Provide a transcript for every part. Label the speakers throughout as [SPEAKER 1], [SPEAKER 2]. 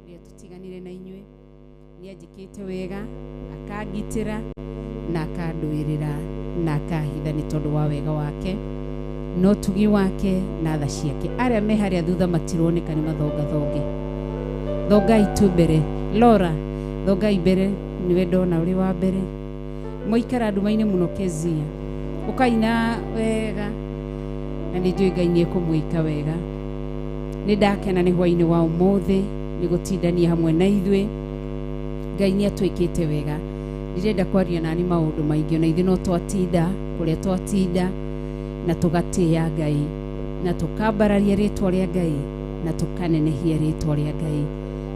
[SPEAKER 1] ria tutiganire na inywe ni ajikite wega akagitira na akandwirira na akahitha ni tondu wa wega wake no tugi wake na tha ciake aria me haria thutha matironeka ni mathonga thonge thongai tu mbere Lora thongai mbere niwe ndona uri wa mbere muikara ndumaine muno Kezia ukaina wega na ni njui Ngai ni kumwika wega ni ndakena ni hwa-ini wa umuthi ni gutindania hamwe na ithwe Ngai ni atwikite wega ndirenda kwaria nani maundu maingi na ithe no twatinda kuria twatinda na tugatia Ngai na tukambararia ritwa ria Ngai na tukanenehia ritwa ria Ngai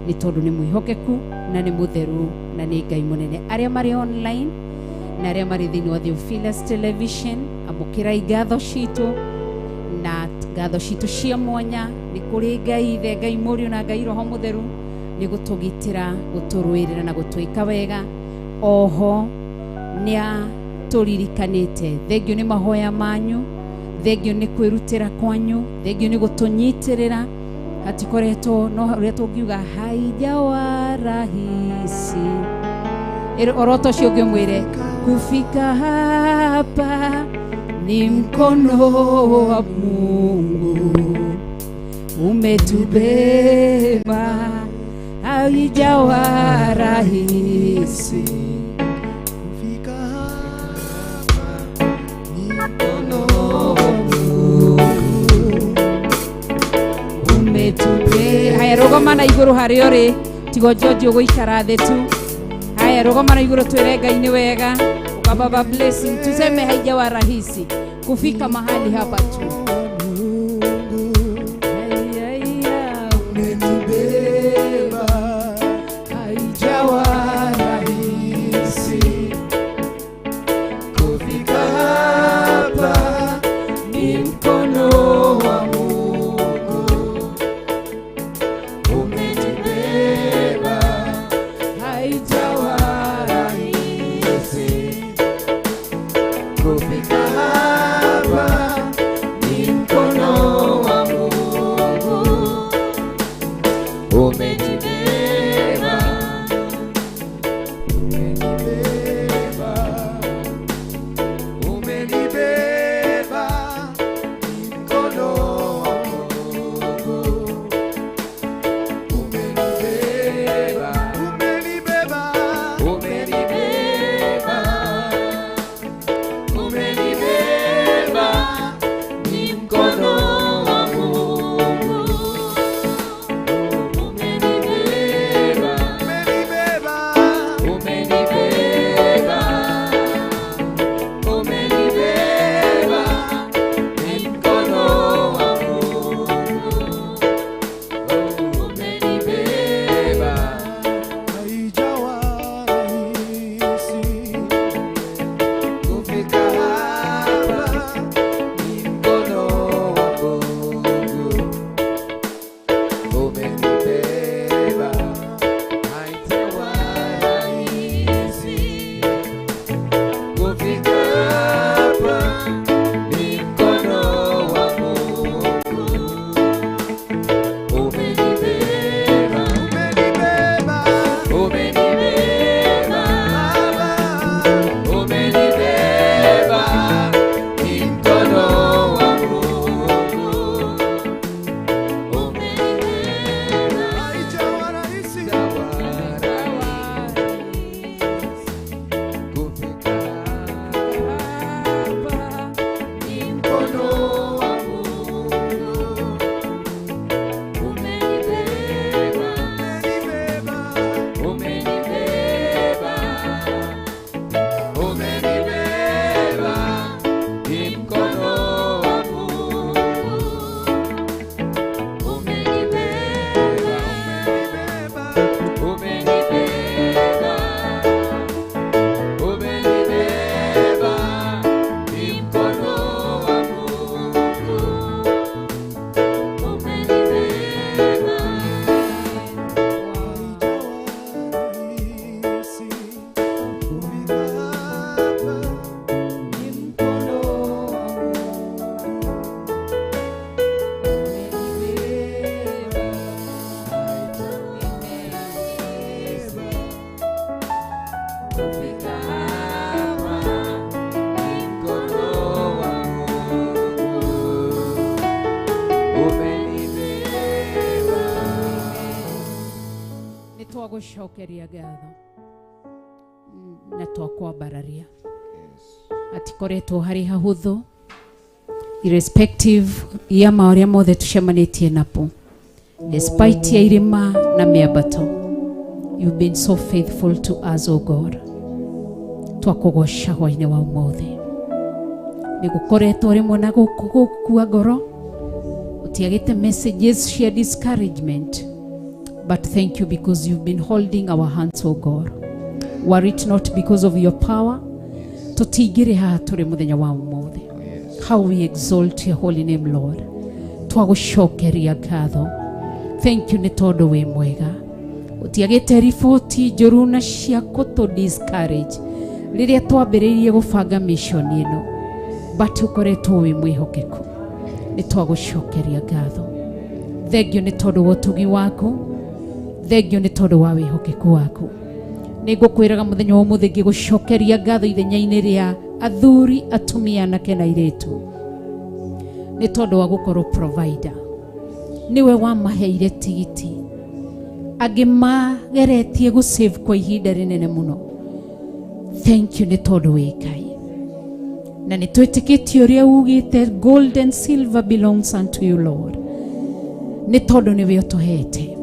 [SPEAKER 1] ni tondu ni mwihokeku na ni mutheru na ni Ngai munene aria mari online na aria mari thini wa Theophilus television amukira igatho citu na ngatho citu cia mwanya ni kuri Ngai ithe Ngai Mũriũ na Ngai Roho Mũtheru ni gutugitira guturwirira na gutwika wega oho nia turirikanite thengio ni mahoya manyu thengio ni kwirutira kwanyu thengio ni gutunyitirira hatikoretwo no uria tungiuga haijawa rahisi oroto cio ngimwire kufika hapa ni mkono wa Mungu umetubeba haijawa rahisi kufika hapa ni mkono wa Mungu umetubeba haya rogoma na iguru hari ori tigo George ugoikara the tu haya rogoma na iguru twire Ngai ni wega ukababa blessing tuseme haijawa rahisi kufika mahali hapa tu nitwagucokeria ngatho na twakwambararia atikoretwo hari hahuthu irrespective ya maoria mothe tucemanitie napo despite ya irima na miambato. You've been so faithful to us, O God. Twakugoca hwa-ini wa umuthi nigukoretwo rimwe na gukua ngoro utiagite messages cia discouragement, but thank you because you've been holding our hands, O God. Were it not because of your power, tutigire haha turi muthenya wa umuthi. How we exalt your holy name, Lord. Twagucokeria ngatho. Thank you ni tondu wi mwega utiagite riboti njuru na cia kutu discourage riria twambiriirie gubanga mission ino, but ukoretwo wi mwihokeku. Ni twagucokeria ngatho. Thank you ni tondu wa utugi waku. Thank you ni tondu wa wihokeku waku. Nigukwiraga muthenya wa umuthi ngigucokeria ngatho ithenya-ini ria athuri, atumia, anake na airitu ni tondu wa gukorwo provider. Niwe wamaheire tigiti angi mageretie gu save kwa ihinda rinene muno. Thank you ni tondu wi Ngai na ni twitikitie uria ugite gold and silver belongs unto you, Lord. Ni tondu niwe utuhete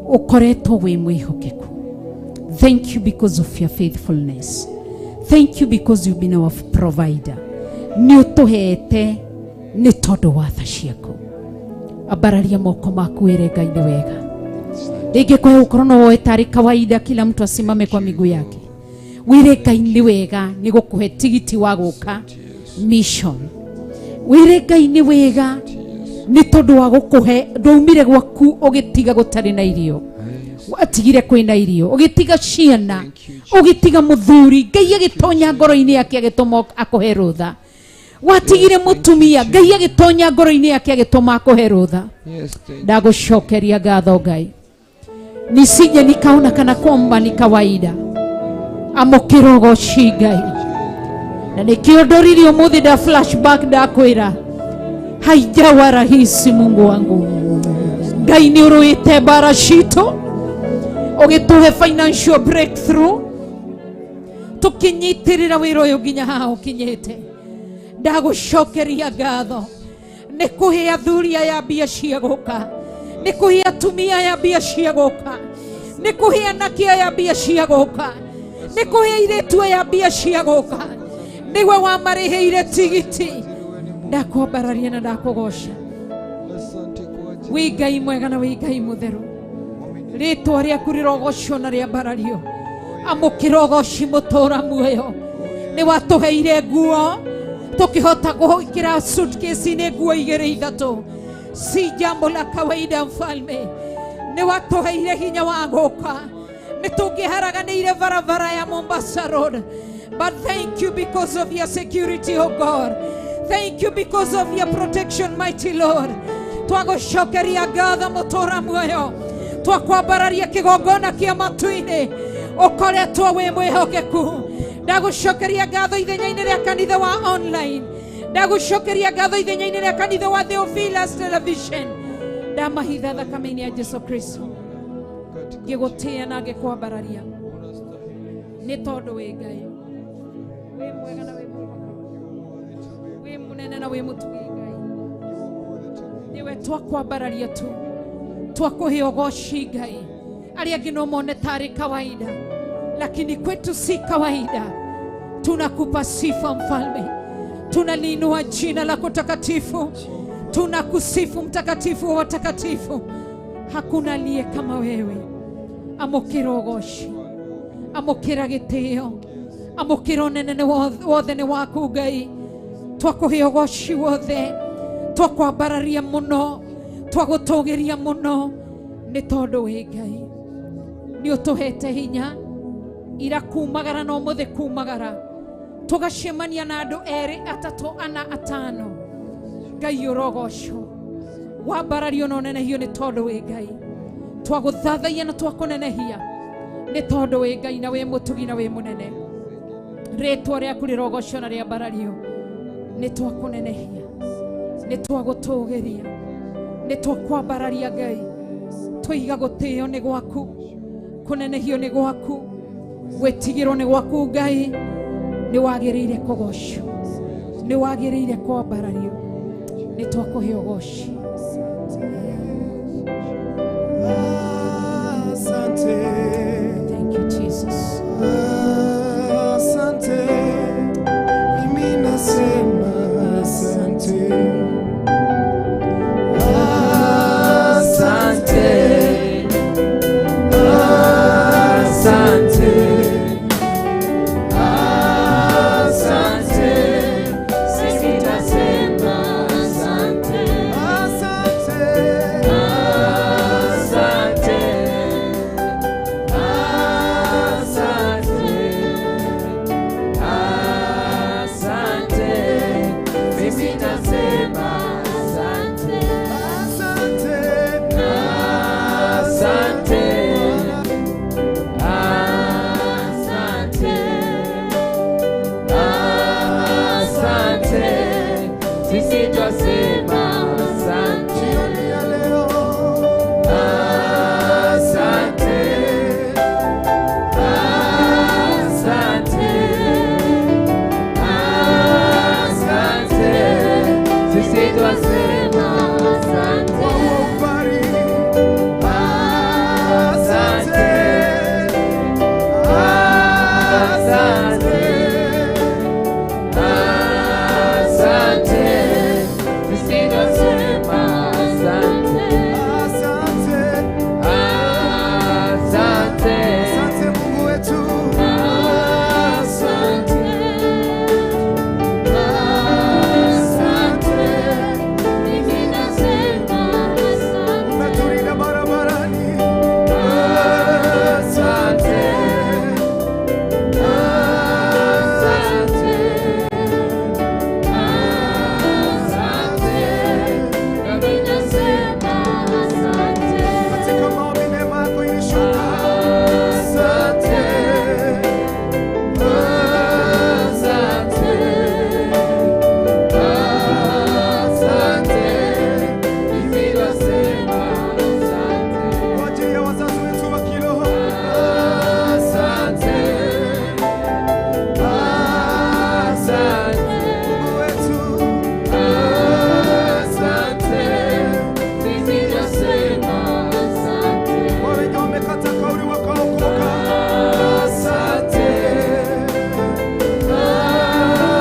[SPEAKER 1] ukoretwo wi mwihokeku. Thank you because of your faithfulness. Thank you because you've been our provider. Ni utuhete ni tondu wa tha ciaku. Abararia moko maku wire Ngai ni wega. Rĩngĩ kwa ukorwo no woe tari kawaida kila mtu asimame kwa miguu yake. Wire Ngai ni wega ni gukuhe tigiti wa guka mission. Wire Ngai ni wega ni tondu wa gukuhe ndumire gwaku ugitiga gutari na irio. Watigire kwina irio, ugitiga ciana, ugitiga muthuri, Ngai agitonya ngoro-ini yake agituma akuhe rutha. Watigire mutumia, Ngai agitonya ngoro-ini yake agituma akuhe rutha. Ndagucokeria ngatho Ngai. Nisije nikaona kana kwamba ni kawaida. Amukira ugoci Ngai. Na nikiondorire umuthi da flashback ndakwira haijawa rahisi Mungu wangu. Ngai ni uruite bara cito ugituhe financial breakthrough tukinyitirira wiro uyu nginya haha ukinyite. Ndagucokeria ngatho ni kuhe athuri aya mbia cia guka, ni kuhe atumia aya mbia cia guka, ni kuhe anake aya mbia cia guka, ni kuhe airitu aya mbia cia guka. Niwe wamariheire tigiti. Ndakwambararia na ndakugoca. Wi Ngai mwega na wi Ngai mutheru. Ritwa riaku rirogocio na riambarario. Amukira ugoci mutura muoyo. Ni watuheire nguo tukihota kuhikira suitcase ni nguo igere ithatu. Si jambo la kawaida mfalme. Ni watuheire hinya wa guka. Ni tungiharaganiire barabara ya Mombasa Road. But thank you because of your security, oh God. Thank you because of your protection, mighty Lord. Twagucokeria ngatho mutura muoyo. Twakwambararia kigongona kia matu-ini ukoretwo wi mwihokeku. Ndagucokeria ngatho ithenya-ini ria kanitha wa online. Ndagucokeria ngatho ithenya-ini ria kanitha wa Theophilus television. Ndamahitha thakame-ini ya Jesu Kristo. Ngigutia na ngikwambararia ni tondu wi Ngai. Wi mwega na wi mwega. Wi munene na wi mutugi Ngai. Niwe twakwambararia tu. Twakuhe ugoci Ngai. Aria angi no mone tari kawaida, lakini kwetu si kawaida. Tunakupa sifa mfalme. Tunaliinua jina lako takatifu. Tunakusifu mtakatifu wa watakatifu. Hakuna aliye kama wewe. Amukira ugoci, amukira gitio, amukira unene wothe ni waku Ngai. Twakuhe ugoci wothe. Twakwambararia muno, twagutugiria muno ni tondu wi Ngai. Ni utuhete hinya ira kumagara no muthi kumagara tugacemania na andu eri atatu ana atano. Ngai urogoco wambarario no nenehio ni tondu wi Ngai. Twaguthathaia na twakunenehia ni tondu wi Ngai na wi mutugi na wi munene. Ritwa riaku rirogoco na riambarario ni twakunenehia, ni twagutugiria
[SPEAKER 2] nĩ tũkwambararia Ngai, tũiga gũtĩo nĩ gwaku, kũnenehio nĩ gwaku, gwĩtigĩrwo nĩ gwaku Ngai. Nĩ wagĩrĩire kũgocwo, nĩ wagĩrĩire kwambarario, nĩ twakũhe ũgoci.
[SPEAKER 3] Asante.
[SPEAKER 2] Thank you Jesus.
[SPEAKER 3] Asante. Mimi nasema asante. Asante. Asante. Asante. Sisi tasema asante. Asante. Asante. Asante. Asante. Sisi tasema asante. Asante. Asante. Asante. Sisi twasema asante. Jioni ya leo. Asante. Asante. Asante. Sisi twasema asante. Kwa ubari. Asante. Asante. Asante. Sisi twasema asante. Asante. Asante. Asante Mungu wetu. Asante. Asante. Mimi nasema asante. Umetulinda barabarani. Asante. Asante. Asante. Mimi nasema asante. Katika maombi neema yako ilishuka. Asante. Asante. Asante. Mimi nasema asante. Kwa ajili ya wazazi wetu wa kiroho. Asante. Asante. Mungu wetu. Asante. Mimi nasema asante. Kwa wenye wamekata kauli wakaokoka. Asante.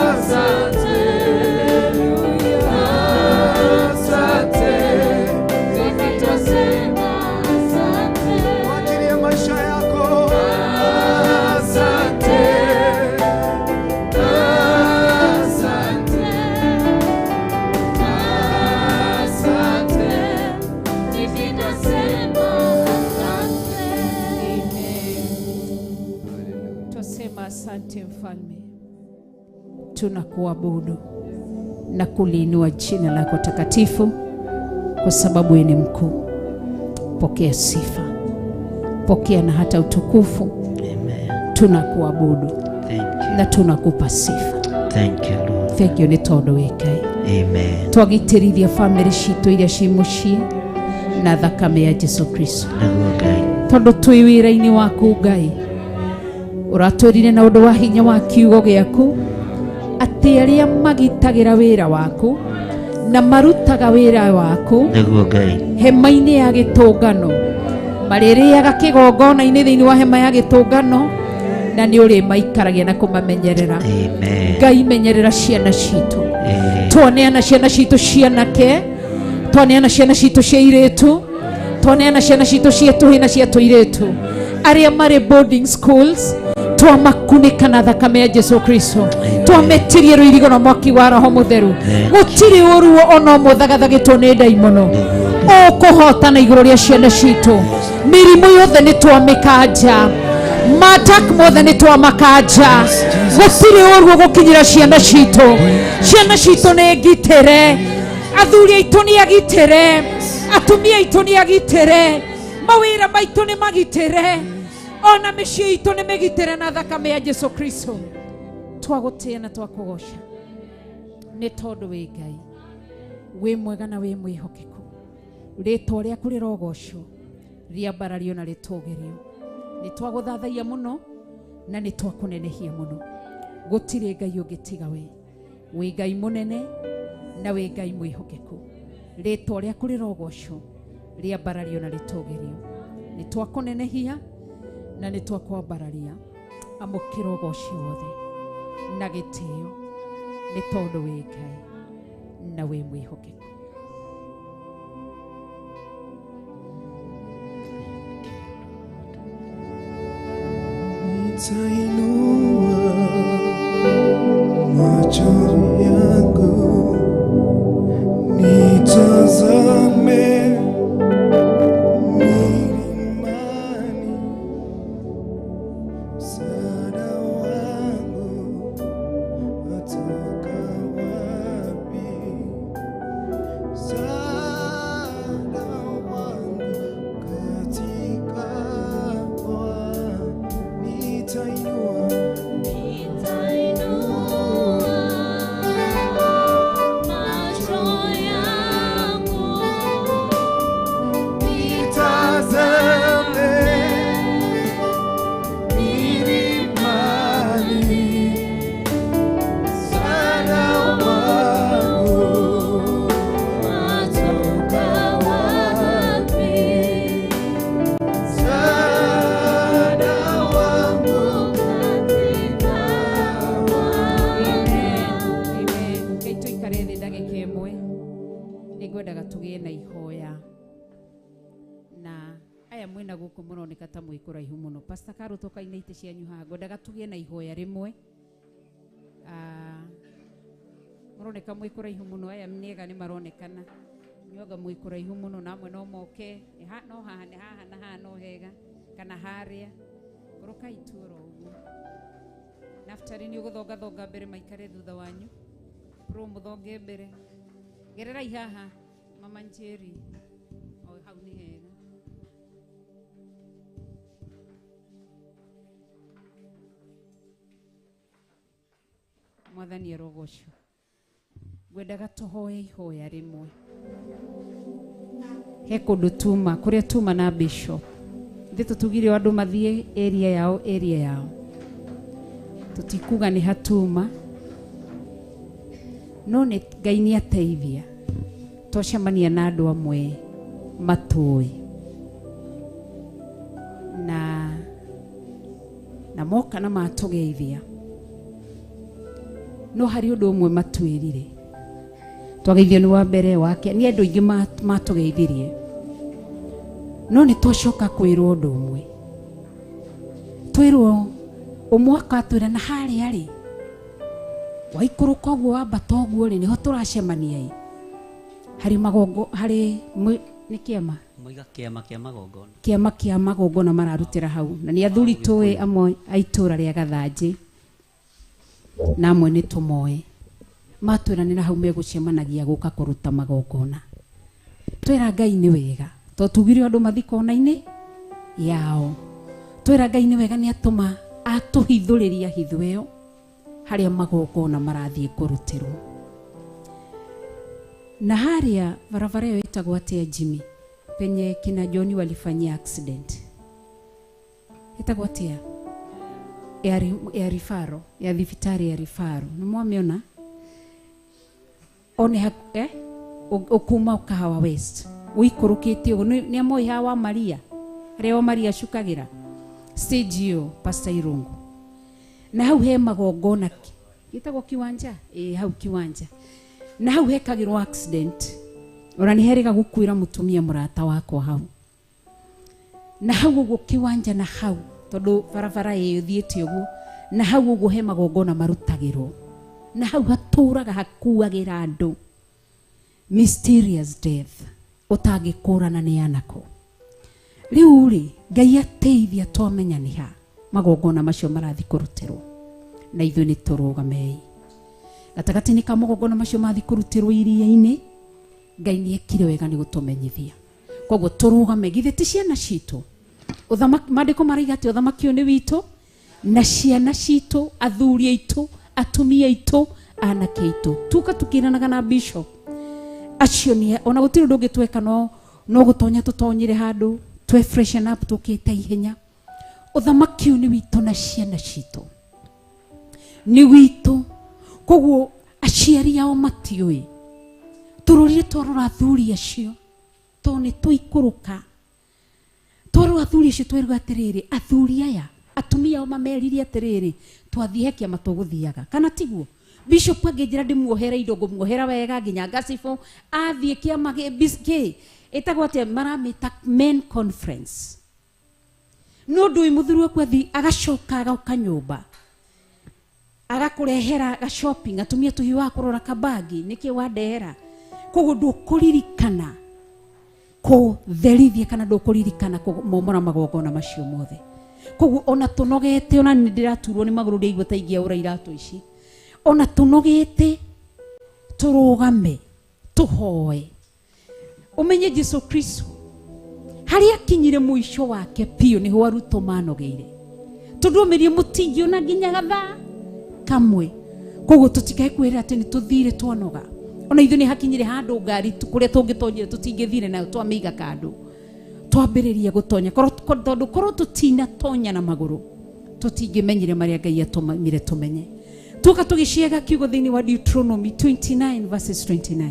[SPEAKER 3] Asante. Asante. Mimi nasema asante. Kwa ajili ya maisha yako. Asante. Asante. Asante. Mimi nasema asante.
[SPEAKER 2] Twasema asante Mfalme, tunakuabudu na kuliinua jina lako takatifu, kwa sababu wewe ni mkuu. Pokea sifa, pokea na hata utukufu.
[SPEAKER 4] Amen.
[SPEAKER 2] Tunakuabudu
[SPEAKER 4] Thank you.
[SPEAKER 2] na tunakupa sifa.
[SPEAKER 4] Thank you, Lord.
[SPEAKER 2] Thank you nĩ tondũ wĩ Ngai.
[SPEAKER 4] Amen.
[SPEAKER 2] Twagitĩrithia family citũ iria ci mũciĩ na thakame ya Jesu Kristo,
[SPEAKER 4] Naguo Ngai.
[SPEAKER 2] tondũ twĩ wĩra-inĩ waku Ngai. Ũratwĩrire na ũndũ wa hinya wa kiugo gĩaku atĩ arĩa magitagĩra wĩra waku na marutaga wĩra waku
[SPEAKER 4] Naguo Ngai.
[SPEAKER 2] hema-inĩ ya gĩtũngano marĩrĩaga kĩgongona-inĩ thĩinĩ wa hema ya gĩtũngano, na nĩ ũrĩ maikaragia na kũmamenyerera.
[SPEAKER 4] Amen.
[SPEAKER 2] Ngai, menyerera ciana citũ.
[SPEAKER 4] Amen.
[SPEAKER 2] Twoneana ciana citũ cianake, twoneana ciana citũ cia airĩtu, twoneana ciana citũ cia tũhĩ na cia tũirĩtu arĩa marĩ boarding schools. Twamakunĩka na thakame ya Jesu Kristo, twametirie rũirigo na mwaki wa Roho Mũtheru. Gũtirĩ ũruo ona ũmwe thagathagĩtwo nĩ ndaimono. Ũkũhotana igũrũ rĩa ciana citũ. Mĩrimũ yothe nĩ twamĩkanja, matak mothe nĩ twamakanja. Gũtirĩ ũruo gũkinyĩra ciana citũ. Ciana citũ nĩ ngitĩre, athuri aitũ nĩ agitĩre, atumia aitũ nĩ agitĩre, mawĩra maitũ nĩ magitĩre, ona mĩciĩ itũ nĩ mĩgitĩre na thakame ya Jesu Kristo. Twagũtĩĩa na twakũgoca nĩ tondũ wĩ Ngai, wĩ mwega na wĩ mwĩhokeku. Rĩtwa rĩaku rĩrogocwo, rĩambarario na rĩtũgĩrio. Nĩ twagũthathaia mũno na nĩ twakũnenehia mũno. Gũtirĩ Ngai ũngĩ tiga we. Wĩ Ngai mũnene na wĩ Ngai mwĩhokeku. Rĩtwa rĩaku rĩrogocwo, rĩambarario na rĩtũgĩrio. Nĩ twakũnenehia na nĩ twakwambararia. Amũkĩra ũgoci wothe na gĩtĩo nĩ tondũ wĩ Ngai na wĩ mwĩhokeku.
[SPEAKER 3] Nitainua macho yangu nitazame milimani, msaada wangu watoka wapi? Msaada wangu katika Bwana. Nitainua macho yangu nitazame milimani, msaada wangu watoka wapi? Msaada wangu katika
[SPEAKER 2] Ngai tũikare thĩ ndagĩka ĩmwe. Nĩngwendaga tũgĩe na ihoya. Na aya mwĩna gũkũ mũroneka ta mwĩ kũraihu mũno. Pastor Carol tokaina itĩ cianyu haha. Ngwendaga tũgĩe na ihoya rĩmwe. Mũroneka mwĩ kũraihu mũno. Aya nĩega nĩ maronekana. Nyuaga mwĩ kũraihu mũno, na amwe no moke. No haha nĩ haha na haha no hega. Kana harĩa. Ũrokai tu oro ũguo. Naftali nĩ ũgũthongathonga mbere, maikare thutha wanyu. Pro mũthonge mbere. Gererai haha, Mama Njeri. O hau nĩ hega. Mwathani arogocwo. Ngwendaga tũhoe ihoya rĩmwe. He kũndũ tuma, kũrĩa tuma na Bishop. Ithe tũtugire andũ mathiĩ area yao. Tutikuga nĩ hatuma. No nĩ Ngai nĩ ateithia. Twacemania na andũ amwe matũĩ. Na moka na matũgeithia. No hari ũndũ ũmwe matwĩrire. Twageithio nĩ wa mbere wake, nĩ andũ aingĩ matũgeithirie. No nĩ twacoka kwĩrwo ũndũ ũmwe. Twĩrwo ũmwaka twĩra na harĩa rĩ. Waikũrũka ũguo wambata ũguo rĩ, nĩho tũracemania. Harĩ magongo, harĩ nĩ kĩama.
[SPEAKER 4] Moiga kĩama kĩa magongona.
[SPEAKER 2] Kĩama kĩa magongona mararutĩra hau. Na nĩ athuri tũĩ amwe a itũra rĩa Gathanjĩ. Na amwe nĩ tũmoĩ. Matwĩranĩra hau megũcemanagia gũka kũruta magongona. Twĩra Ngai nĩ wega. Tũtugire andũ mathikona-inĩ yao. Twĩra Ngai nĩ wega nĩ atũma atũhithũrĩria hitho ĩyo harĩa magongona marathiĩ kũrutĩrwo. Na harĩa barabara ĩyo ĩtagwo atĩa Jimmy, penye kina John walifanyia accident. Ĩtagwo atĩa? Ya rifaro, ya thibitari ya rifaro. Nĩ mwamĩona? One ũkuma Kahawa West. Ũikũrũkĩte ũguo nĩ amoi hawa Maria. Harĩa wa Maria cukagĩra. Stage ĩyo Pastor Irungu. Na hau he magongona. Gĩtagwo kiwanja? Hau kiwanja. Na hau hekagĩrwo accident. Ona nĩ herega gũkuĩra mũtumia mũrata wakwa hau. Na hau ũguo kiwanja na hau. Tondũ barabara ĩyo thiĩte ũguo. Na hau ũguo he magongona marutagĩrwo. Na hau hatũraga hakuagĩra andũ. Mysterious death. Ũtangĩkũrana nĩ anako. Rĩu rĩ, Ngai ateithia twamenya nĩ ha magongona macio marathi kũrutĩrwo. Na ithuĩ nĩ tũrũgamei. Gatagatĩ-inĩ ka magongona macio mathi kũrutĩrwo iria-inĩ, Ngai nĩ ekire wega nĩ gũtũmenyithia. Koguo tũrũgame, githĩ ti ciana citũ. Maandĩko maraiga atĩ ũthamaki ũyũ nĩ witũ, na ciana citũ, athuri aitũ, atumia aitũ, anake aitũ. Tuka tukiranaga na Bishop. Acio nĩ ona gũtirĩ ũndũ ũngĩtweka no no gutonya tutonyire handu twe freshen up tukite ihenya uthamaki ni witu na ciana citu ni witu koguo aciari ao matiui tururire twarora athuri acio to ni tuikuruka twarora athuri acio twerwa atiriri athuri aya atumia ao mameririe atiriri twathie kiama tuguthiaga kana tiguo bishop angejira ndimuohera indo ngumuohera wega nginya ngacifo athie kiama biski etagwo ate maramita men conference no ndui muthuru akwathi agacoka agauka nyumba agakurehera ga shopping atumia tuhi wa kurora kabagi niki wadehera koguo ndukuririkana ko therithia kana ndukuririkana ko momora magogona macio mothe koguo ona tunogete ona ndiraturwo ni maguru ndigwa taingia ura iratu ici ona tunogete turugame tuhoe umenye Jesu Kristo haria kinyire muisho wake pio ni ho aruto manogeire tundumirie mutingio na nginya gatha kamwe koguo tutikae kwira ati ni tuthire twonoga ona ithu ni hakinyire handu ngari kuria tungitonyire tutingithire na twamiga kandu twambiririe gutonya tondu korwo tutina tonya na maguru tutingimenyire maria Ngai atumire tumenye tuka tugiciega kiugo thiini wa Deuteronomy 29 verses 29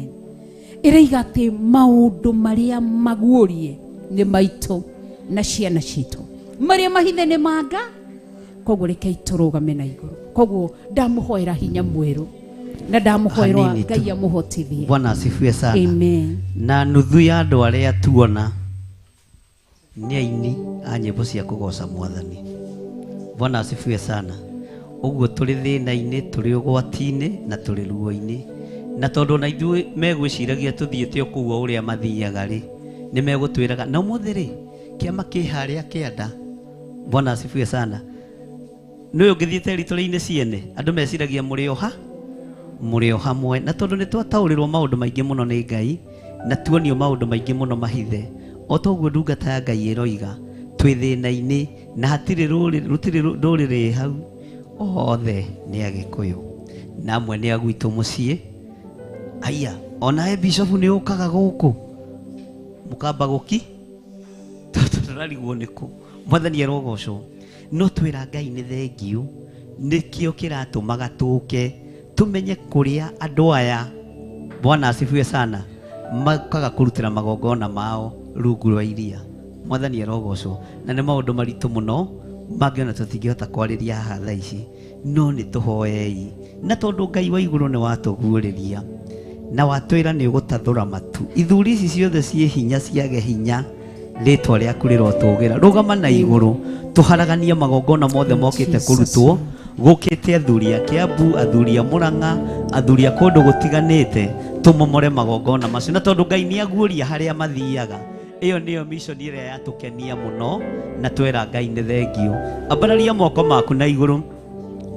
[SPEAKER 2] iraiga ati maundu maria maguorie ni maito na ciana citu maria mahithe ni manga koguo reke iturugame na iguru koguo ndamuhoera hinya mweru na ndamuhoerwa Ngai amuhotithie.
[SPEAKER 4] Bwana asifiwe sana.
[SPEAKER 2] Amen.
[SPEAKER 4] Na nuthu ya andu aria tuona ni aini a nyimbo cia kugoca Mwathani. Bwana asifiwe sana. Uguo turi thina-ini turi ugwati-ini na turi ruo-ini na tondu na ithuĩ megwĩciragia tuthiĩte okuo ũrĩa mathiaga rĩ nĩ megũtwĩraga na ũmũthĩ rĩ kĩama kĩ harĩa kĩanda. Bwana asifiwe sana. Nĩ ũngĩthiĩte ritũrĩ-inĩ ciene andũ meciragia mũrĩ o hamwe na tondu nĩ twataũrĩrwo maũndũ maingĩ mũno nĩ Ngai na tuonio maũndũ maingĩ mũno mahithe o toguo ndungata ya Ngai ĩroiga twĩ thĩna-inĩ na hatirĩ rũrĩrĩ hau othe nĩ Agĩkũyũ na amwe nĩ agwitũ mũciĩ. Aya ona bishop nĩ ũkaga gũkũ mũkamba gũki tũrarigwo nĩkũ Mwathani arogocwo no twĩra Ngai nĩ thengiũ nĩkĩo kĩratũmaga tũke tumenye kũrĩa andũ aya Bwana asifiwe sana makaga kũrutĩra magongona mao rungu rwa iria. Mwathani arogocwo na nĩ maũndũ maritũ mũno mangĩona tũtingĩhota kwarĩria haha thaa ici no nĩ tũhoei na tondu Ngai wa igũrũ nĩ watũguũrĩria na watwĩra nĩ ũgũtathũra matu ithuri ici ciothe ciĩ hinya ciage hinya rĩtwa rĩaku rĩrotũgĩra rũgama na igũrũ tũharagania magongona mothe mokĩte kũrutwo gũkĩte athuri a Kiambu athuri a Murang'a athuri a kũndũ gũtiganĩte tũmomore magongona macio na tondu Ngai nĩ aguũria harĩa mathiaga. Iyo niyo mission ĩrĩa yatũkenia mũno na twera Ngai nĩ thengiũ. Ambararia moko maku na igũrũ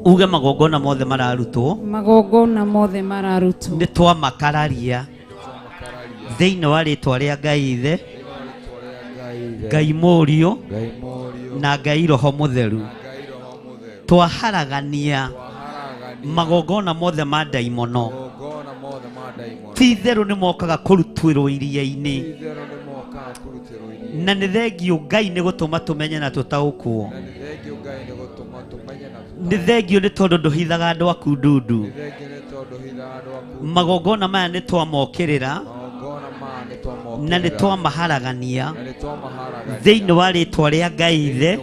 [SPEAKER 4] uge magongona mothe mararutwo nĩ twamakararia thĩinĩ wa rĩtwa rĩa Ngai Ithe Ngai Mũriũ na Ngai Roho Mũtheru. Twaharagania magongona mothe ma ndaimono ti itherũ nĩ mokaga kũrutwĩrwo iria-inĩ na nĩ thengiũ Ngai nĩ gũtũma tũmenye na tũtaũkwo. Nĩ thengiũ nĩ tondũ ndũhithaga andũ aku ndundu. Magongona maya nĩ twamokĩrĩra na nĩ twamaharagania thĩinĩ wa rĩtwa rĩa Ngai Ithe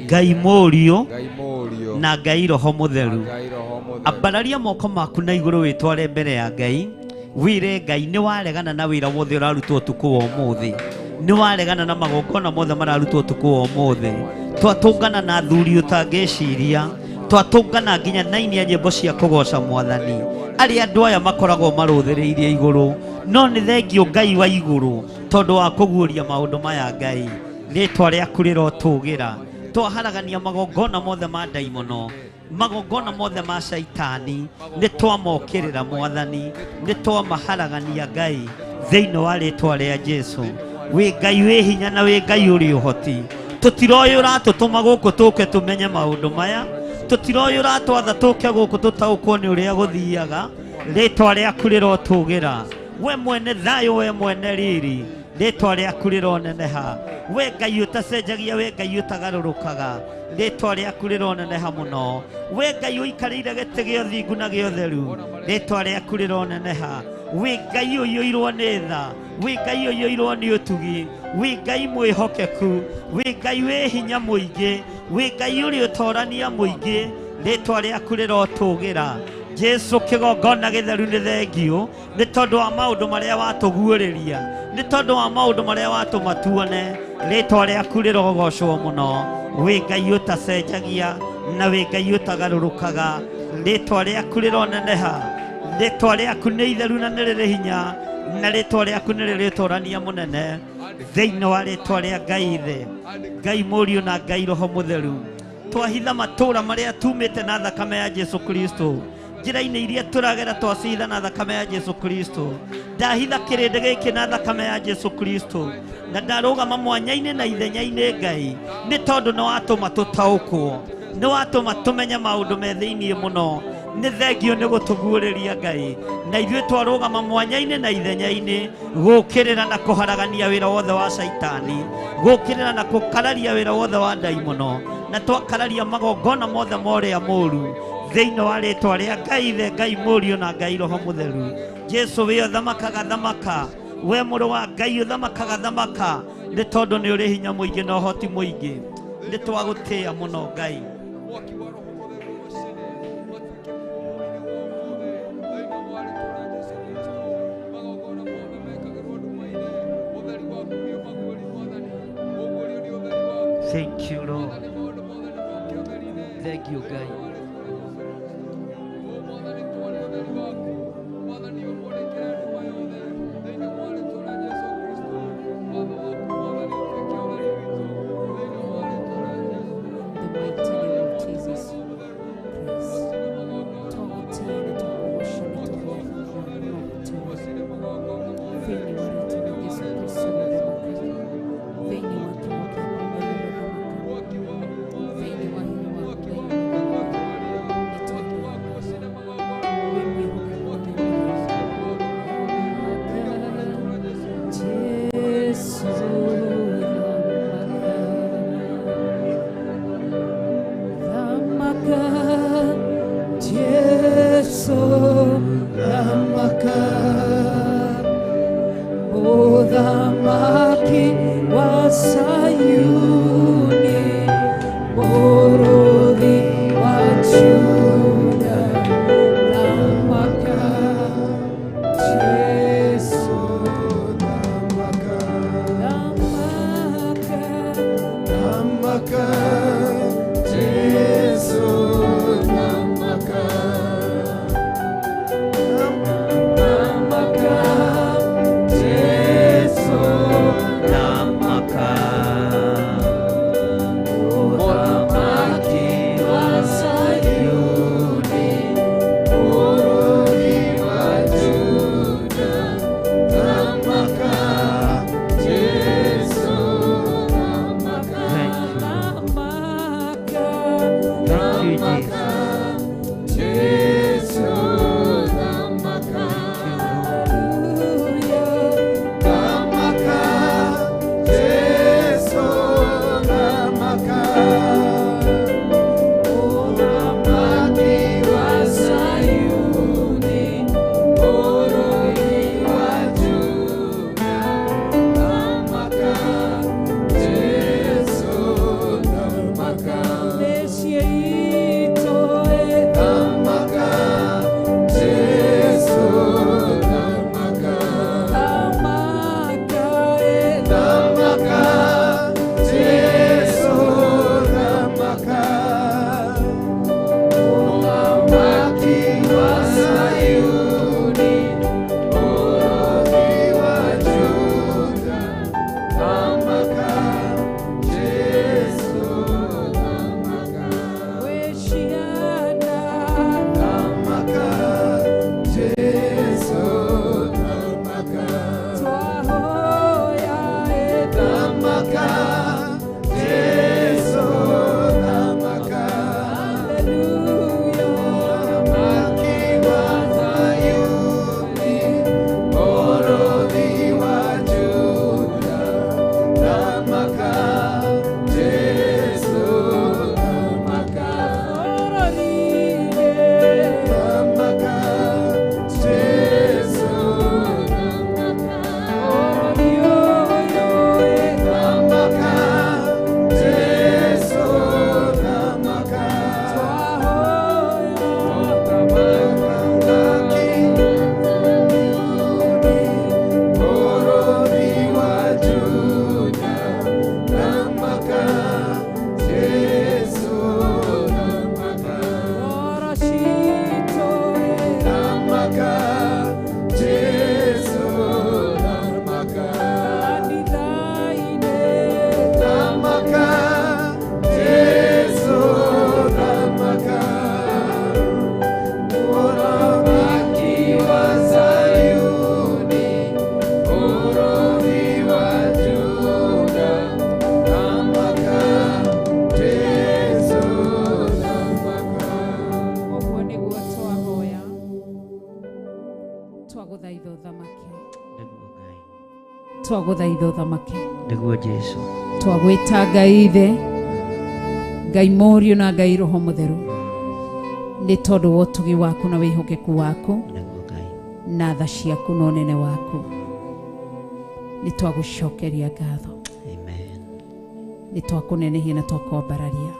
[SPEAKER 4] Ngai Mũriũ na Ngai Roho Mũtheru. Ambararia moko maku na igũrũ wĩtware mbere ya Ngai wĩre Ngai nĩ waregana na wĩra wothe ũrarutwo ũtukũ wa ũmũthĩ nĩ waregana na magongona mothe mararutwo ũtukũ wa ũmũthĩ. Twatũngana na athuri ũtangĩciria twatũngana nginya na inia nyĩmbo cia kũgoca Mwathani arĩa andũ aya makoragwo marũthĩrĩirie igũrũ no nĩ thengiũ Ngai wa igũrũ tondũ wa kũguũria maũndũ maya Ngai rĩtwa rĩaku rĩrotũgĩra. Twaharagania magongona mothe ma ndaimono magongona mothe ma caitani nĩ twamokĩrĩra Mwathani nĩ twamaharagania Ngai thĩinĩ wa rĩtwa rĩa Jesu. Wĩ Ngai wĩ hinya na wĩ Ngai ũrĩ ũhoti. Tũtiroĩ ũratũtũma gũkũ tũke tũmenye maũndũ maya tũtiroĩ ũratwatha tũke gũkũ tũtaũkwo nĩ ũrĩa gũthiaga rĩtwa rĩaku rĩrotũgĩra. we mwene thayo, we mwene riri, ritwa rĩaku rĩroneneha. We Ngai ũtacenjagia, we Ngai ũtagarũrũkaga, ritwa rĩaku rĩroneneha mũno. We Ngai ũikarĩire gĩtĩ gĩa ũthingu na gĩa ũtheru, ritwa rĩaku rĩroneneha. We Ngai ũiyũirwo nĩ tha, we Ngai ũiyũirwo nĩ ũtugi, we Ngai mwĩhokeku, we Ngai wĩ hinya mũingĩ, we Ngai ũrĩ ũtorania mũingĩ, ritwa rĩaku rĩrotũgĩra. Jesu kĩgongona gĩtheru nĩ thengio, nĩ tondũ wa maũndũ marĩa watũguũrĩria, nĩ tondũ wa maũndũ marĩa watũma tuone, ritwa rĩaku rĩrogocwo mũno. We Ngai ũtacenjagia na we Ngai ũtagarũrũkaga, ritwa rĩaku rĩroneneha. Ritwa rĩaku nĩ itheru na nĩ rĩrĩ hinya, na ritwa rĩaku nĩ rĩrĩ ũtorania mũnene. Thĩinĩ wa ritwa rĩa Ngai Ithe, Ngai Mũriũ na Ngai Roho Mũtheru, twahitha matũũra marĩa tumĩte na thakame ya Jesu Kristo, njĩra-inĩ iria tũragera twacihitha na thakame ya Jesu Kristo. Ndahitha kĩrĩndĩ gĩkĩ na thakame ya Jesu Kristo, na ndarũgama mwanya-inĩ na ithenya-inĩ Ngai, nĩ tondũ nĩ watũma tũtaũkwo, nĩ watũma tũmenye maũndũ me thĩinĩ mũno. Nĩ thengio nĩ gũtũguũrĩria Ngai, na ithuĩ twarũgama mwanya-inĩ na ithenya-inĩ gũũkĩrĩra na kũharagania wĩra wothe wa Saitani, gũũkĩrĩra na gũkararia wĩra wothe wa ndaimono, na twakararia magongona mothe ma ũrĩa mũũru thĩinĩ wa rĩtwa rĩa Ngai Ithe, Ngai Mũriũ na Ngai Roho Mũtheru. Jesu wĩ ũthamakaga thamaka, we mũrũ wa Ngai ũthamakaga thamaka, nĩ tondũ nĩ ũrĩ hinya mũingĩ na ũhoti mũingĩ. Nĩ twagũtĩĩa mũno Ngai. Thank you, Lord. Thank you, God. Namaka
[SPEAKER 2] twaguthaitha uthamake
[SPEAKER 4] niguo Jesu
[SPEAKER 2] twagwita Ngai Ithe, Ngai Mũriũ na Ngai Roho Mũtheru, nĩ tondũ wa ũtugi waku na wĩhokeku waku
[SPEAKER 4] niguo Ngai
[SPEAKER 2] na tha ciaku na ũnene waku. Nĩ twagũcokeria ngatho,
[SPEAKER 4] amen.
[SPEAKER 2] nĩ twakũnenehia na twakwambararia,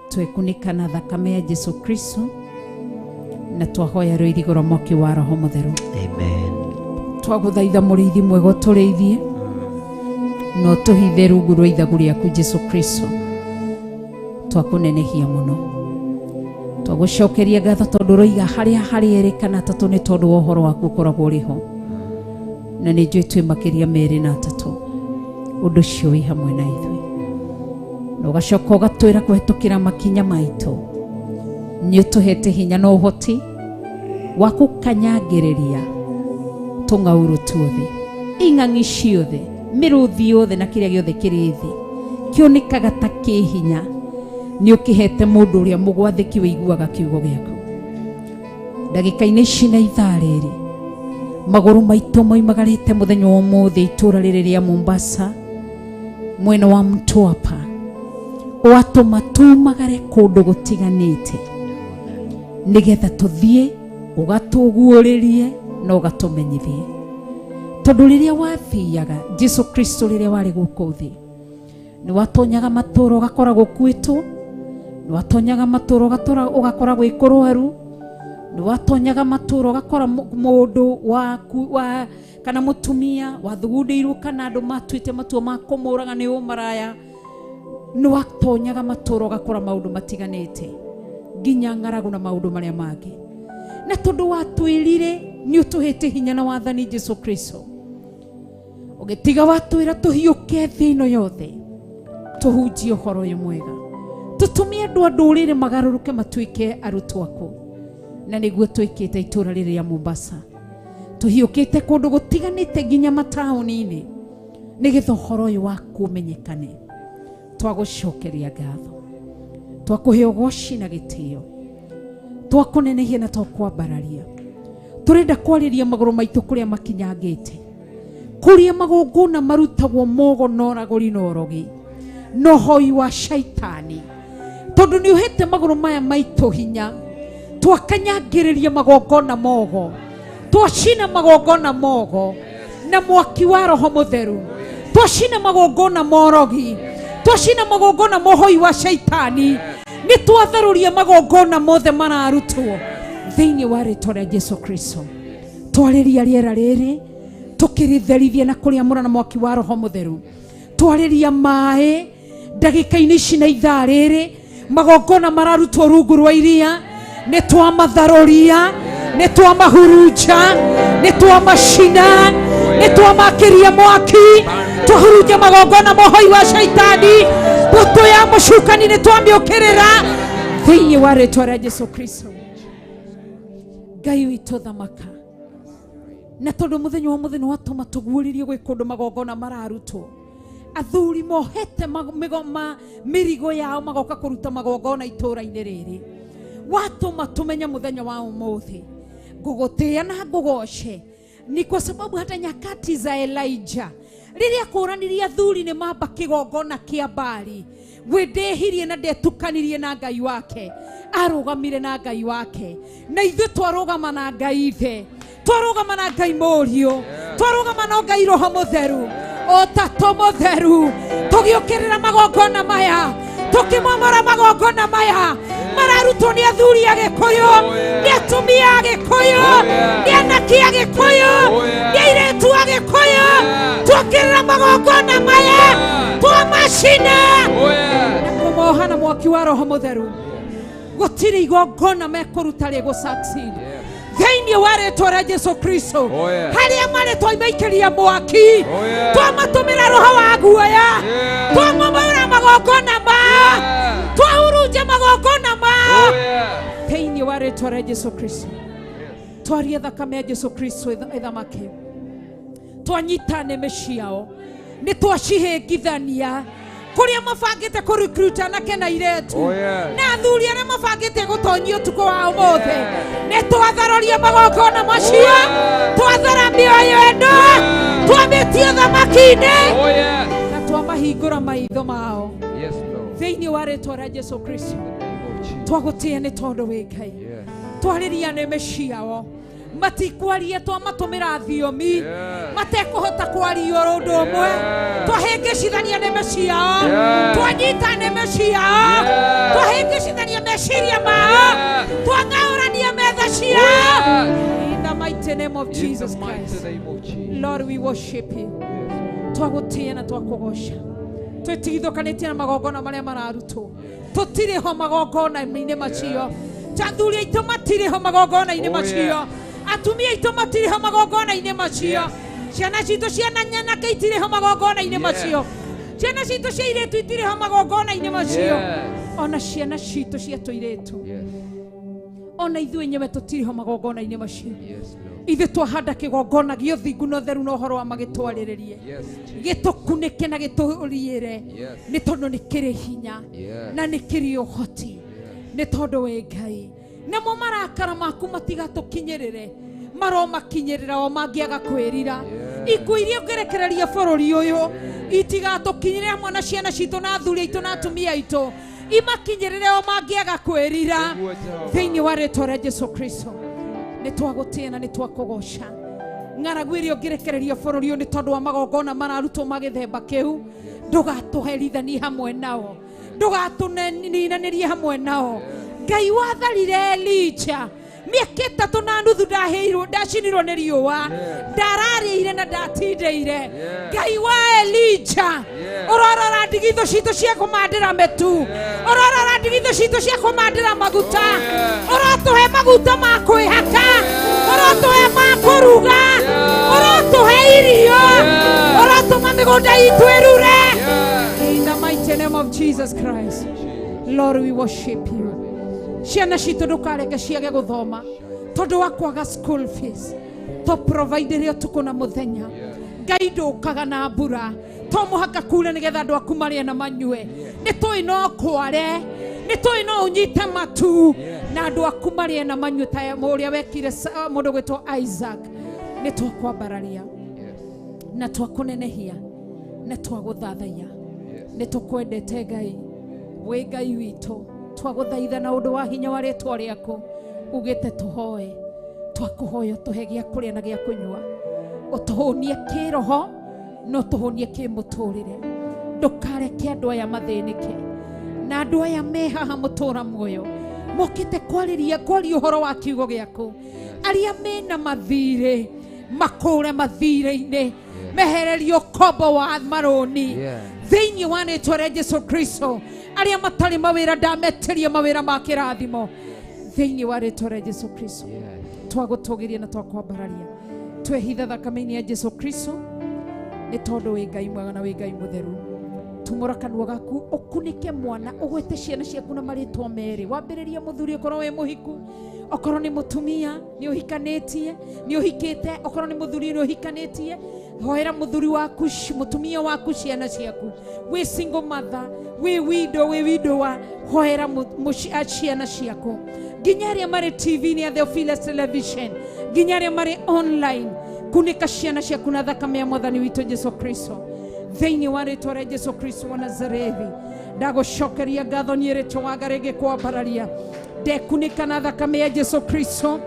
[SPEAKER 2] twekunĩka na thakame ya Jesu Kristo, na twahoya rũirigo rwa mwaki wa Roho Mũtheru.
[SPEAKER 4] Amen.
[SPEAKER 2] Twagũthaitha mũrĩithi mwega ũtũrĩithie no tũhithe rungu rwa ithagu rĩaku Jesu Kristo. Twakũnenehia mũno, twagũcokeria ngatho tondũ ũroiga harĩa harĩ erĩ kana atatũ nĩ tondũ wa ũhoro waku ũkoragwo ũrĩ ho, na nĩ njũĩ twĩ makĩria merĩ na atatũ ũndũ ũcio wĩ hamwe na ithuĩ, na ũgacoka ũgatwĩra kũhetũkĩra makinya maitũ nĩ ũtũhete hinya na ũhoti wa gũkanyangĩrĩria tũng'aurũ tuothe, ing'ang'i ciothe, mĩrũthi yothe na kĩrĩa gĩothe kĩrĩ thĩ kĩonekaga ta kĩ hinya. Nĩ ũkĩhete mũndũ ũrĩa mũgwathĩki wĩiguaga kiugo gĩaku. Ndagĩka-inĩ ici na ithaa rĩrĩ magũrũ maitũ moimagarĩte mũthenya wa ũmũthĩ itũũra rĩrĩ rĩa Mombasa mwena wa Mtwapa, watũma tumagare kũndũ gũtiganĩte nĩgetha tũthiĩ ũgatũguũrĩrie na ũgatũmenyithie, tondũ rĩrĩa wathiaga Jesu Kristo rĩrĩa warĩ gũkũ thĩ nĩ watonyaga matũũra ũgakora gũkuĩtwo, nĩ watonyaga matũũra ũgakora gwĩ kũrwaru, nĩ watonyaga matũũra ũgakora mũndũ wa kana mũtumia wathugundĩirwo kana andũ matuĩte matua ma kũmũraga nĩ ũmaraya, nĩ watonyaga matũũra ũgakora maũndũ matiganĩte nginya ng'aragu na maũndũ marĩa mangĩ, na tondũ watwĩrire nĩ ũtũhete hinya na wathani Jesu Kristo, ũgĩtiga watwĩra tũhiũke thĩ ĩno yothe tũhunjie ũhoro ũyũ mwega, tũtũme andũ a ndũrĩrĩ magarũrũke matuĩke arutwo aku, na nĩguo twĩkĩte itũũra rĩrĩ rĩa Mombasa, tũhiũkĩte kũndũ gũtiganĩte nginya mataũni-inĩ nĩgetha ũhoro ũyũ waku ũmenyekane. Twagũcokeria ngatho, twakũhe ũgooci na gĩtĩo, twakũnenehia na twakwambararia. Tũrenda kwarĩria magũrũ maitũ kũrĩa makinyangĩte, kũrĩa magongona marutagwo mogo na ũragũri na ũrogi no hoi wa shaitani, tondũ nĩ ũhete magũrũ maya maitũ hinya. Twakanyangĩrĩria magongona mogo, twacina magongona mogo na mwaki wa Roho Mũtheru, twacina magongona morogi, twacina magongona mohoi wa shaitani, nĩ twatharũria magongona mothe mararutwo thĩinĩ wa rĩĩtwa rĩa Jesu Kristo. Twarĩria rĩera rĩrĩ tũkĩrĩtherithia na kũrĩamũra na mwaki wa Roho Mũtheru, twarĩria maĩ ndagĩka-inĩ ici na ithaa rĩrĩ magongona mararutwo rungu rwa iria, nĩ twamatharũria, nĩ twamahurunja, nĩ twamacina, nĩ twamakĩria mwaki, twahurunja magongona mohoi wa shaitani, mbũtũ ya mũcukani nĩ twamĩũkĩrĩra thĩinĩ wa rĩĩtwa rĩa Jesu Kristo. Ngai witũ thamaka, na tondũ mũthenya wa mũthenya watũma tũguũrĩrie gwĩ kũndũ magongona mararutwo, athuri mohete mĩrigo yao magoka kũruta magongona itũũra-inĩ rĩrĩ, watũma tũmenya mũthenya wa ũmũthĩ ngũgũtĩĩa na ngũgoce, ni kwa sababu hata nyakati za Elijah rĩrĩa kũranirie athuri nĩ mamba kĩgongona kĩa Baali, gwĩndĩhirie na ndetukanirie na Ngai wake, arũgamire na Ngai wake, na ithuĩ twarũgama na Ngai Ithe, twarũgama na Ngai Mũriũ, twarũgama na Ngai Roho Mũtheru, o Tatũ Mũtheru, tũgĩũkĩrĩra magongona maya, tũkĩmomora magongona maya mararutwo nĩ athuri a Gĩkũyũ, nĩ atumia a Gĩkũyũ, nĩ anake a Gĩkũyũ, nĩ airĩtu a Gĩkũyũ, twokĩrĩra magongona maya, twamacina na kũmoha na mwaki wa Roho Mũtheru. Gũtirĩ igongona mekũruta rĩgũ-succeed thĩinĩ wa rĩĩtwa rĩa Jesu Kristo. Harĩa marĩ twaimaikiria mwaki, twamatũmĩra roho wa guoya, twamomora magongona mao, twahurunja magongona mao thĩinĩ wa rĩĩtwa rĩa Jesu Kristo. Twaria thakame ya Jesu Kristo ĩthamake, twanyita nĩmĩ ciao, nĩ twacihĩngithania kũrĩa mabangĩte kũrecruita anake na airĩtu na athuri arĩa mabangĩte gũtonyia ũtukũ wa ũmũthĩ, nĩ twatharoria magongona macio, twathara mĩoyo ĩno, twamĩtie ruci-ini
[SPEAKER 3] Oh, yes.
[SPEAKER 2] na twamahingũra maitho mao
[SPEAKER 3] Yes, Lord.
[SPEAKER 2] thĩinĩ wa rĩĩtwa rĩa Jesũ Kristo.
[SPEAKER 3] In the name of Jesus.
[SPEAKER 2] Twagũtĩĩa nĩ tondũ wĩ Ngai.
[SPEAKER 3] Yes.
[SPEAKER 2] Twarĩria nĩme ciao matikwaria twamatũmĩra thiomi
[SPEAKER 3] Yes.
[SPEAKER 2] matekũhota kwaria ũndũ ũmwe.
[SPEAKER 3] Yes.
[SPEAKER 2] Twahĩngĩcithania nĩme ciao
[SPEAKER 3] Yes.
[SPEAKER 2] twanyita nĩme ciao
[SPEAKER 3] Yes.
[SPEAKER 2] twahĩngĩcithania meciria mao
[SPEAKER 3] Yes.
[SPEAKER 2] twang'aũrania metha ciao.
[SPEAKER 3] Yes.
[SPEAKER 2] In the mighty name of
[SPEAKER 3] In
[SPEAKER 2] Jesus
[SPEAKER 3] the mighty
[SPEAKER 2] Christ.
[SPEAKER 3] name of Jesus.
[SPEAKER 2] Lord, we worship you.
[SPEAKER 3] Yes.
[SPEAKER 2] Twagũtĩĩa na twakũgoca. Twĩtigithũkanĩtie na magongona marĩa mararutwo. Tũtirĩ ho magongona-inĩ macio. Athuri aitũ matirĩ ho magongona-inĩ
[SPEAKER 3] Oh,
[SPEAKER 2] macio.
[SPEAKER 3] yeah.
[SPEAKER 2] Atumia aitũ matirĩ ho magongona-inĩ macio.
[SPEAKER 3] Yes.
[SPEAKER 2] Ciana citũ ciana nyanake itirĩ ho magongona-inĩ
[SPEAKER 3] Yes.
[SPEAKER 2] macio. Ciana citũ cia airĩtu itirĩ ho magongona-inĩ macio.
[SPEAKER 3] Yes.
[SPEAKER 2] Ona ciana citũ cia tũirĩtu.
[SPEAKER 3] Yes.
[SPEAKER 2] Ona ithuĩ enyewe tũtirĩ ho magongona-inĩ macio.
[SPEAKER 3] Yes, Lord.
[SPEAKER 2] Ithuĩ twahanda kĩgongona gĩa ũthingu na ũtheru na ũhoro wa magĩtwarĩrĩrie.
[SPEAKER 3] Yes, Jesus.
[SPEAKER 2] Gĩtũkunĩke na gĩtũriĩre
[SPEAKER 3] Yes.
[SPEAKER 2] nĩ tondũ nĩ kĩrĩ hinya
[SPEAKER 3] Yes.
[SPEAKER 2] na nĩ kĩrĩ ũhoti nĩ tondũ wĩ Ngai. Namo marakara maku matigatũkinyĩrĩre maromakinyĩrĩra o mangĩaga kwĩrira. Ikuũ iria ũngĩrekereria bũrũri ũyũ itigatũkinyĩrĩre hamwe na ciana citũ na athuri aitũ na atumia aitũ imakinyĩrĩre o mangĩaga kwĩrira thĩinĩ wa rĩĩtwa rĩa Jesũ Kristo. Nĩ twagũtĩĩa na nĩ twakũgoca. Ng'aragu ĩrĩa ũngĩrekereria bũrũri ũyũ nĩ tondũ wa magongona mararutwo ma gĩthemba kĩu ndũgatũherithanie hamwe nao ndũgatũninanĩrie hamwe nao. Ngai watharire Elija mĩaka 3 na nuthu ndacinirwo nĩ riũa ndararĩire na ndatindĩire. Ngai wa Elija ũrorora ndigithũ citũ cia kũmandĩra mĩtu ũrorora ndigithũ citũ cia kũmandĩra maguta ũrotũhe maguta ma kwĩhaka ũrotũhe ma kũruga ũrotũhe irio ũrotũma mĩgũnda itũ ĩrure. In the mighty name of Jesus Christ, Lord, we worship you. Ciana citũ ndũkareke ciage gũthoma tondũ wa kwaga school fees. To provide ĩrĩa ũtukũ na mũthenya. Ngai ndũkaga na mbura to mũhaka kure nĩgetha andũ aku marĩe na manyue. Nĩ tũĩ no kware nĩ tũĩ no ũnyite matu na andũ aku marĩe na manyue ta ũrĩa wekire mũndũ gwĩtwo Isaac. Nĩ twakwambararia na twakũnenehia na twagũthathaiya. Nĩ tũkwendete Ngai wĩ Ngai witũ. Twagũthaitha na ũndũ wa hinya wa rĩĩtwa rĩaku ugĩte tũhoe twakũhoya tũhe gĩa kũrĩa na gĩa kũnyua ũtũhũnie kĩroho no tũhũnie kĩmũtũrĩre. Ndũkareke andũ aya mathĩnĩke na andũ aya me haha mũtũra muoyo mokĩte kwaria ũhoro wa kiugo gĩaku. Arĩa mena mathirĩ makũre mathirĩ-inĩ mehererio kombo wa marũni thĩinĩ wa rĩĩtwa rĩa Jesũ Kristo. Arĩa matarĩ mawĩra ndametĩria mawĩra ma kĩrathimo thĩinĩ wa rĩĩtwa rĩa Jesũ Kristo. Twagũtũgĩria na twakwambararia twehitha thakame-inĩ ya Jesũ Kristo nĩ tondũ wĩ Ngai mwega na wĩ Ngai mũtheru. Tumũra kanua gaku ũkunĩke mwana ũgwĩte ciana ciaku na marĩtwa merĩ. Wambĩrĩrie mũthuri okorwo wĩ mũhiku okorwo nĩ mũtumia nĩ ũhikanĩtie nĩ ũhikĩte okorwo nĩ mũthuri nĩ ũhikanĩtie hoera mũthuri waku mũtumia waku ciana ciaku. Wĩ single mother wĩ widow hoera ciana ciaku nginya arĩa marĩ TV-inĩ ya Theophilus television nginya arĩa marĩ online. Kunĩka ciana ciaku na thakame ya Mwathani witũ Jesũ Kristo thĩinĩ wa rĩĩtwa rĩa Jesũ Kristo wa Nazarethi. Ndagũcokeria ngatho niĩ rĩĩtwa waga rĩngĩ kwambararia ndekunĩka na thakame ya Jesũ Kristo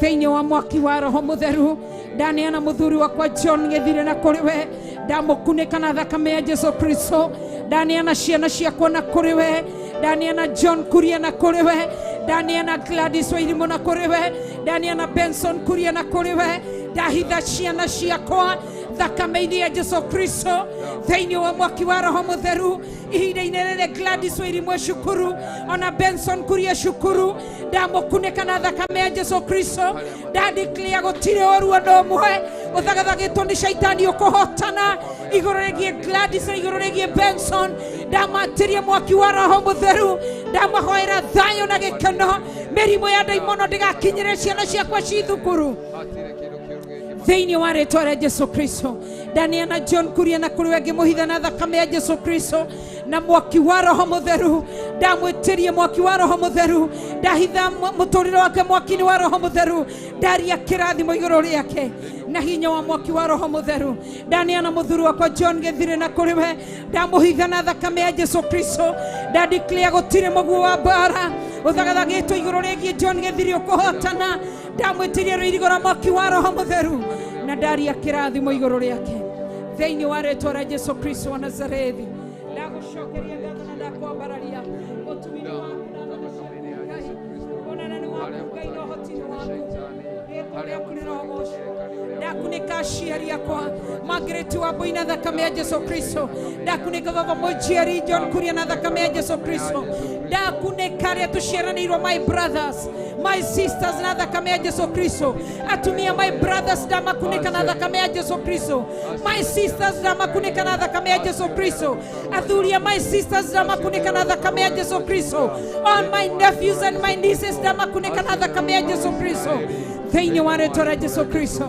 [SPEAKER 2] thĩinĩ wa mwaki wa Roho Mũtheru. Ndaneana mũthuri wakwa John Gĩthire na kũrĩ we ndamũkunĩka na thakame ya Jesũ Kristo. Ndaneana ciana ciakwa na kũrĩ we ndaneana John Kuria na kũrĩ we ndaneana Gladys Wairimu na kũrĩ we ndaneana Benson Kuria na kũrĩ we. Ndahitha ciana ciakwa thakame-inĩ ya Jesũ Kristo thĩinĩ wa mwaki wa Roho Mũtheru. Ihinda-inĩ rĩrĩ Gladys Wairimu cukuru ona Benson Kuria cukuru ndamũkunĩka na thakame ya Jesũ Kristo. Ndadeclare gũtirĩ ũru ũndũ ũmwe ũthagathagĩtwo nĩ caitani ũkũhotana igũrũ rĩgiĩ Gladys na igũrũ rĩgiĩ Benson. Ndamatĩria mwaki wa Roho Mũtheru ndamahoera thayũ na gĩkeno. Mĩrimũ ya ndaimono ndĩgakinyĩre ciana ciakwa ci thukuru thĩinĩ wa rĩĩtwa rĩa Jesũ Kristo. Ndaneana John Kuria na kũrĩ we ngĩmũhitha na thakame ya Jesũ Kristo na mwaki wa Roho Mũtheru. Ndamwĩtĩria mwaki wa Roho Mũtheru. Ndahitha mũtũrĩre wake mwaki-inĩ wa Roho Mũtheru. Ndaria kĩrathimo igũrũ rĩake na hinya wa mwaki wa roho mutheru ndani ya muthuru wakwa John Githire na kuri we ndamuhitha na thakame ya Jesu Kristo ndadeclare gutire muguo wa bara uthagathagetwo iguru rĩgiĩ John Githire ukuhotana ndamwĩtirie rũirigo rwa mwaki wa roho mutheru na ndaria kĩrathimo iguru rĩake thĩinĩ wa rĩtwa rĩa Jesu Kristo wa Nazarethi ndagucokeria ngatho na ndakwambararia ũtumia waku onana nĩ waku Ngai na ũhoti waku ndakunika aciari akwa Margaret wa Boina thakame ya Jesu Kristo ndakunika baba Mojiari John Kuria na thakame ya Jesu Kristo ndakunika arĩa tuciaranĩirwo my brothers my sisters na thakame ya Jesu Kristo atumia my brothers ndamakunika na thakame ya Jesu Kristo my sisters ndamakunika na thakame ya Jesu Kristo athuria my sisters ndamakunika na thakame ya Jesu Kristo all my nephews and my nieces ndamakunika na thakame ya Jesu Kristo thĩinĩ wa rĩtwa rĩa Jesu Kristo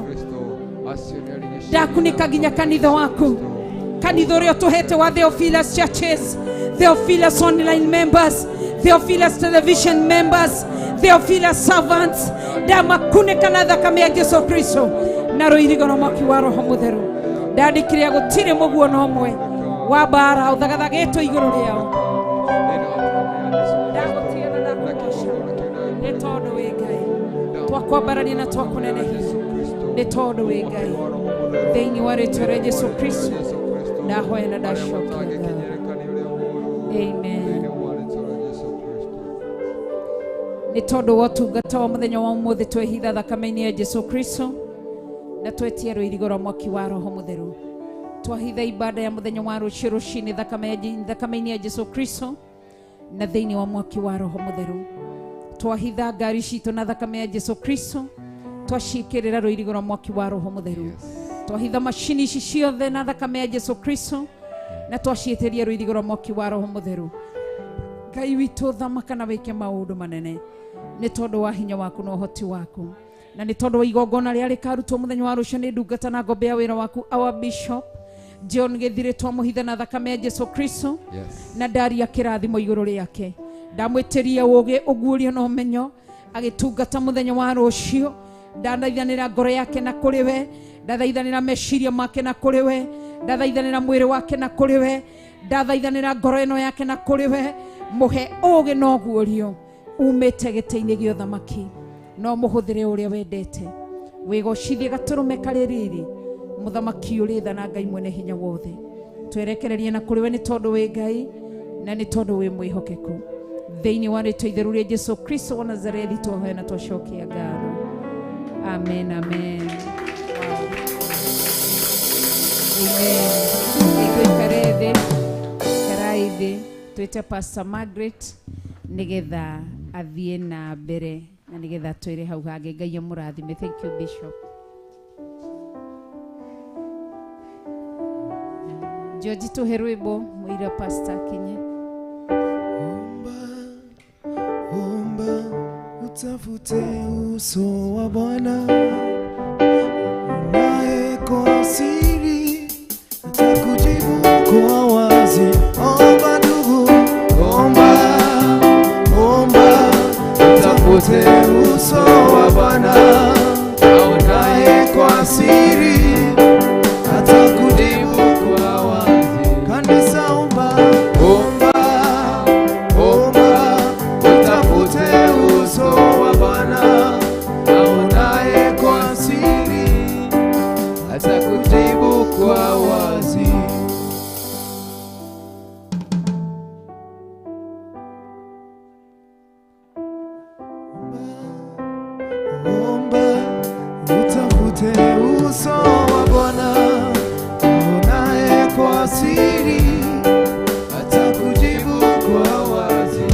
[SPEAKER 2] ndakunika nginya kanitha waku kanitha ũrĩa ũtũhete wa Theophilus churches Theophilus online members Theophilus television members Theophilus servants ndamakunika na thakame ya Jesu Kristo na rũirigo rwa mwaki wa roho mutheru ndandĩkĩre gũtirĩ mũguo na ũmwe wa bara ũthagathagetwo igũrũ rĩao ndagũtiga na ndakũgoca nĩ tondũ wĩ Ngai twakwambarania na twakũnenehia nĩ tondũ wĩ Ngai thĩinĩ wa rĩtwa rĩa Jesu Kristo ndahoya na ndacokia ngatho amen nĩ tondũ wa ũtungata wa mũthenya wa ũmũthĩ twehitha thakame-inĩ ya Jesu Kristo na twetia rũirigo rwa mwaki wa roho mutheru twahitha ibada ya mũthenya wa rũciũ rũcinĩ thakame-inĩ ya Jesu Kristo na thĩinĩ wa mwaki wa roho mutheru twahitha ngari citũ na thakame ya Jesu Kristo twacikĩrĩra rũirigo rwa mwaki wa roho mutheru twahitha macini ici ciothe na thakame ya Jesu Kristo na twaciĩtĩria rũirigo rwa mwaki wa roho mutheru Ngai witũ thamaka na wĩke maũndũ manene nĩ tondũ wa hinya waku na ũhoti waku na nĩ tondũ wa igongona rĩrĩa rĩkarutwo mũthenya wa rũciũ nĩ ndungata na ngombe ya wĩra waku our bishop John Githire twamũhitha na thakame ya Jesu Kristo na ndaria kĩrathimo igũrũ rĩake ndamwĩtĩria ũũgĩ ũguũrio na ũmenyo agĩtungata mũthenya wa rũciũ ndathaithanĩra ngoro yake na kũrĩ we ndathaithanĩra meciria make na kũrĩ we ndathaithanĩra mwĩrĩ wake na kũrĩ we ndathaithanĩra ngoro ĩno yake na kũrĩ we mũhe ũũgĩ na ũguũrio umĩte gĩtĩ-inĩ gĩa ũthamaki no mũhũthĩre ũrĩa wendete wĩgocithie gatũrũme karĩ riri mũthamaki ũrĩ tha na Ngai mwene hinya wothe twerekererie na kũrĩ we nĩ tondũ wĩ Ngai na nĩ tondũ wĩ mwĩhokeku thĩinĩ wa rĩtwa itheru rĩa Jesu Kristo wa Nazarethi twahoya na twacokia ngatho amen amen ikare thĩ karai thĩ twĩte Pastor Margaret nĩgetha athiĩ na mbere na nĩgetha twĩre hau hangĩ Ngai amũrathime thank you bishop George tuhe rwĩmbo mũira pastor kinye
[SPEAKER 3] omba utafute uso wa Bwana naye kwa siri atakujibu kwa wazi omba ndugu omba utafute uso wa Bwana naye kwa siri atakujibu kwa wazi kanisa omba utafute uso wa Bwana naye kwa siri atakujibu kwa wazi utafute uso wa Bwana naye kwa siri atakujibu kwa wazi.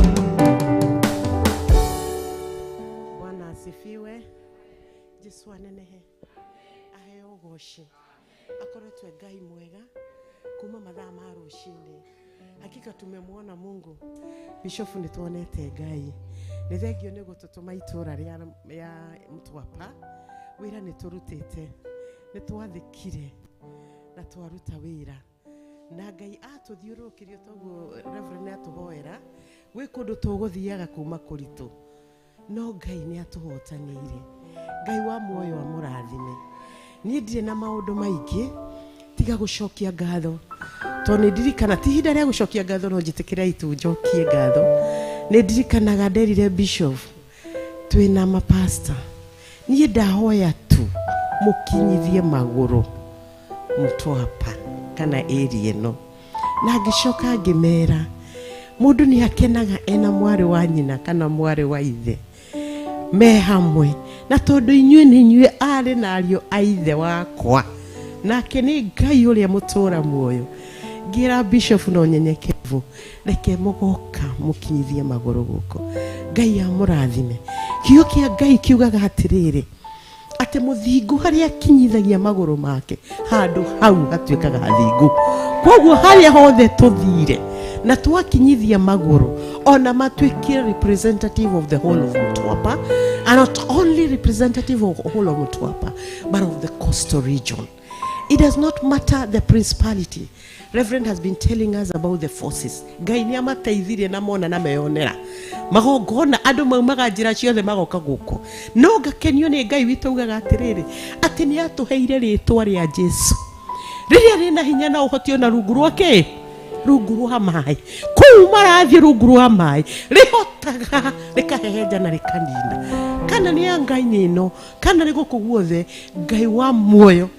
[SPEAKER 5] Bwana asifiwe. Jesu anenehe aheo goshi akoretwe Ngai mwega kuma mathaa ma rũcinĩ. Hakika tumemwona Mungu. Bishofu nituonete Ngai. Nĩ thengio nĩ gũtũtũma itũra rĩa Mtwapa wĩra nĩ tũrutĩte nĩ twathikire na twaruta wĩra na Ngai atũthiũrũkĩrio toguo Reverend atũhoera gwĩ kũndũ tũgũthiaga kuma kũritũ no Ngai nĩ atũhotanĩire Ngai wa muoyo amũrathime niĩ ndirĩ na maũndũ maingĩ tiga gũcokia ngatho tondũ nĩ ndirikana ti ihinda rĩa gũcokia ngatho no njĩtĩkĩrai tu njokie ngatho. Nĩ ndirikanaga nderire bishop twĩna mapasta niĩ ndahoya tu mũkinyithie magũrũ Mtwapa kana area ĩno na ngĩcoka ngĩmera mũndũ nĩ akenaga ena mwarĩ wa nyina kana mwarĩ wa ithe me hamwe na tondũ inyuĩ nĩ inyuĩ arĩ na ariũ a ithe wakwa nake nĩ Ngai ũrĩa mũtũũra muoyo. Ngira bishop no nyenyekevu reke mũgoka mũkinyithie magũrũ gũkũ. Ngai amũrathime. Kiugo kĩa Ngai kiugaga atĩrĩrĩ atĩ mũthingu harĩa akinyithagia magũrũ make handũ hau hatuĩkaga hathingu. Koguo harĩa hothe tũthire na twakinyithia magũrũ ona matuĩkire representative of the whole of Mtwapa, and not only representative of the whole of Mtwapa but of the coastal region. It does not matter the principality. Reverend has been telling us about the forces. Ngai nĩ amateithirie na mona na meyonera magongona andũ maumaga njĩra ciothe magoka gũkũ no ngakenio nĩ Ngai witũ ugaga atĩrĩrĩ atĩ nĩ atũheire rĩtwa rĩa Jesu rĩrĩa rĩna hinya na ũhoti ona rungu rwake rungu rwa maĩ kũu marathiĩ rungu rwa maĩ rĩhotaga rĩkahehenja na rĩkanina kana nĩ ya Ngai ĩno kana nĩ gũkũ guothe Ngai wa muoyo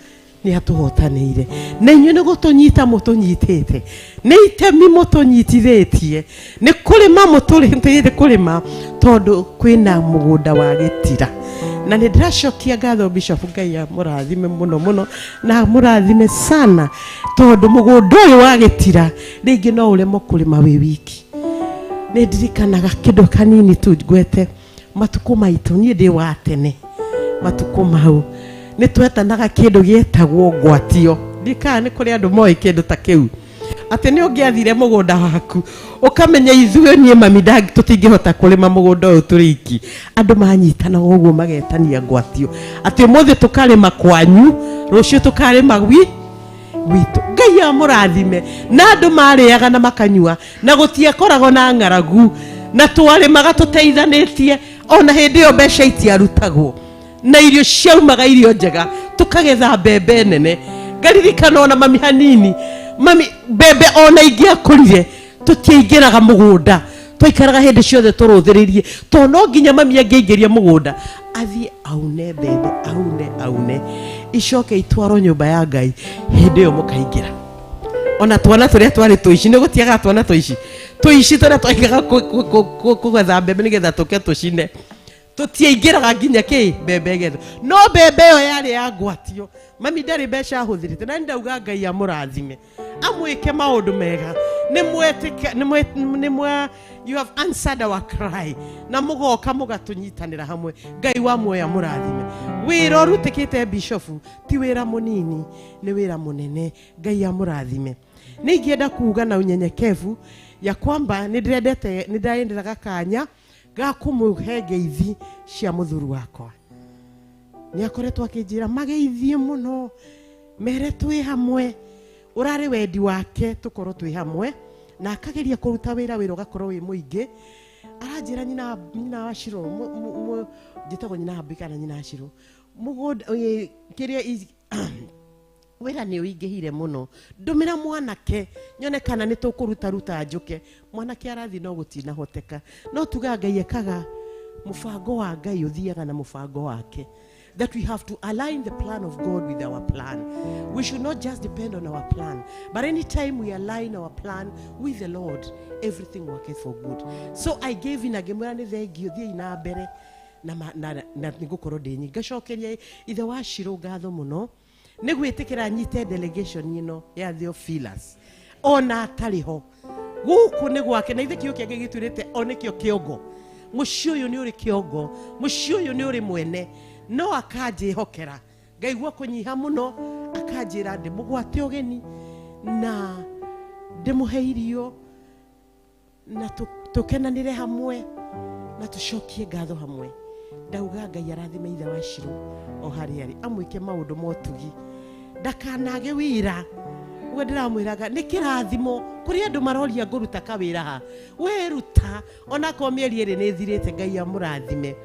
[SPEAKER 5] nĩ atũhotanĩire na inyuĩ nĩ gũtũnyita mũtũnyitĩte nĩ itemi mũtũnyitithĩtie nĩ kũrĩma mũtũrĩte kũrĩma tondũ kwĩna mũgũnda wa gĩtira na nĩ ndĩracokia ngatho bishop Ngai amũrathime mũno mũno na amũrathime sana tondũ mũgũnda ũyũ wa gĩtira rĩngĩ no ũremwo kũrĩma wĩ wiki. Nĩ ndirikanaga kĩndũ kanini tu ngwete matukũ maitũ niĩ ndĩ wa tene matukũ mau nĩ twetanaga kĩndũ gĩetagwo ngwatio ndikana nĩ kũrĩ andũ moĩ kĩndũ ta kĩu atĩ nĩ ũngĩathire mũgũnda waku ũkamenya ithuĩ niĩ mami tũtingĩhota kũrĩma mũgũnda ũyũ tũrĩ iki andũ manyitana ũguo magetania ngwatio atĩ ũmũthĩ tũkarĩma kwanyu rũciũ tũkarĩma gwitũ. Ngai amũrathime na andũ marĩaga na makanyua na gũtiakoragwo na ng'aragu na twarĩmaga tũteithanĩtie ona hĩndĩ ĩyo mbeca itiarutagwo na irio ciaumaga irio njega tukagetha mbembe nene. Ngaririkana ona mami hanini mami mbembe ona ingĩakũrire tũtiaingĩraga mũgũnda twaikaraga hĩndĩ ciothe tũrũthĩrĩrie to no nginya mami angĩingĩria mũgũnda athiĩ aune mbembe aune icoke itwarwo nyũmba ya Ngai hĩndĩ ĩyo mũkaingĩra. Ona twana tũrĩa twarĩ tũici nĩ gũtiaga twana tũici tũrĩa twaikaga kũgetha mbembe nĩgetha tũke tũcine tũtiaingĩraga nginya mbembe getho no mbembe ĩyo yarĩ ya ngwatio mami ndarĩ mbeca ahũthĩrĩte na ndauga Ngai amũrathime amwĩke maũndũ mega nĩ you have answered our cry na mũgoka mũgatũnyitanĩra hamwe. Ngai wa muoyo amũrathime. Wĩra ũrutĩkĩte bishop ti wĩra mũnini nĩ wĩra mũnene. Ngai amũrathime. Nĩ ingĩenda kuuga na unyenyekevu ya kwamba nĩ ndĩraenderaga kanya ga kũmũhe ngeithi cia mũthuri wakwa. Nĩ akoretwo akĩnjĩra mageithie mũno mere twĩ hamwe ũrarĩ wendi wake tũkorwo twĩ hamwe na akageria kũruta wĩra ũgakorwo wĩ mũingĩ. Aranjĩra nyina wa Shiro njĩtagwo nyina Hambi kana nyina Shiro mũgũnda kĩrĩa wĩra nĩ ũingĩhire mũno ndũmĩra mwanake nyone kana nĩ tũkũruta njũke. Mwanake arathi no gũtinahoteka no tuga Ngai ekaga mũbango wa Ngai ũthiaga na mũbango wake. That we have to align the plan of God with our plan. We should not just depend on our plan, but anytime we align our plan with the Lord, everything worketh for good. So I gave in agemura nĩ thengio thiĩ na mbere na nĩgũkorwo ndĩ ngacokeria ithe wa Shiro ngatho mũno nĩ gwĩtĩkĩra nyite delegation ĩno ya Theophilus ona atarĩ ho gũkũ nĩ gwake na ithe kĩo kĩngĩ gĩturĩte o nĩkĩo kĩongo. Mũciĩ ũyũ nĩ ũrĩ kĩongo, mũciĩ ũyũ nĩ ũrĩ mwene no akanjĩhokera ngaigua kũnyiha mũno akanjĩra ndĩmũgwate ũgeni na ndĩmũhe irio na tũkenanĩre hamwe na tũcokie ngatho hamwe. Ndauga Ngai arathime ithe wa Shiro o harĩa arĩ amwĩke maũndũ motugi ndakanage wĩra. We ndĩramwĩraga nĩ kĩrathimo kũrĩ andũ maroria ngũruta kawĩra ha wĩruta ona ko mĩeri ĩrĩ nĩ thirĩte. Ngai amũrathime.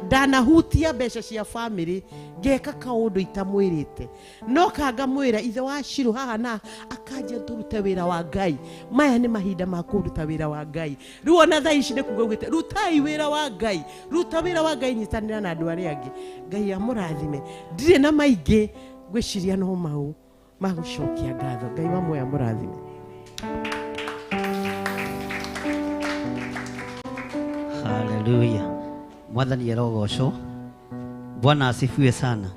[SPEAKER 5] ndanahutia mbeca cia family ngeka kaundu itamwirite no kanga mwira ithe wa Shiro haha na akanja turute wira wa Ngai maya ni mahinda ma kuruta wira wa Ngai riu ona thaa ici ni kuga ugite rutai wira wa Ngai ruta wira wa Ngai nyitanira na andu aria angi Ngai amurathime ndire na maingi gwiciria no mau magucokia ngatho Ngai wa moya murathime.
[SPEAKER 4] Haleluya. Mwathani arogocwo. Bwana asifiwe sana.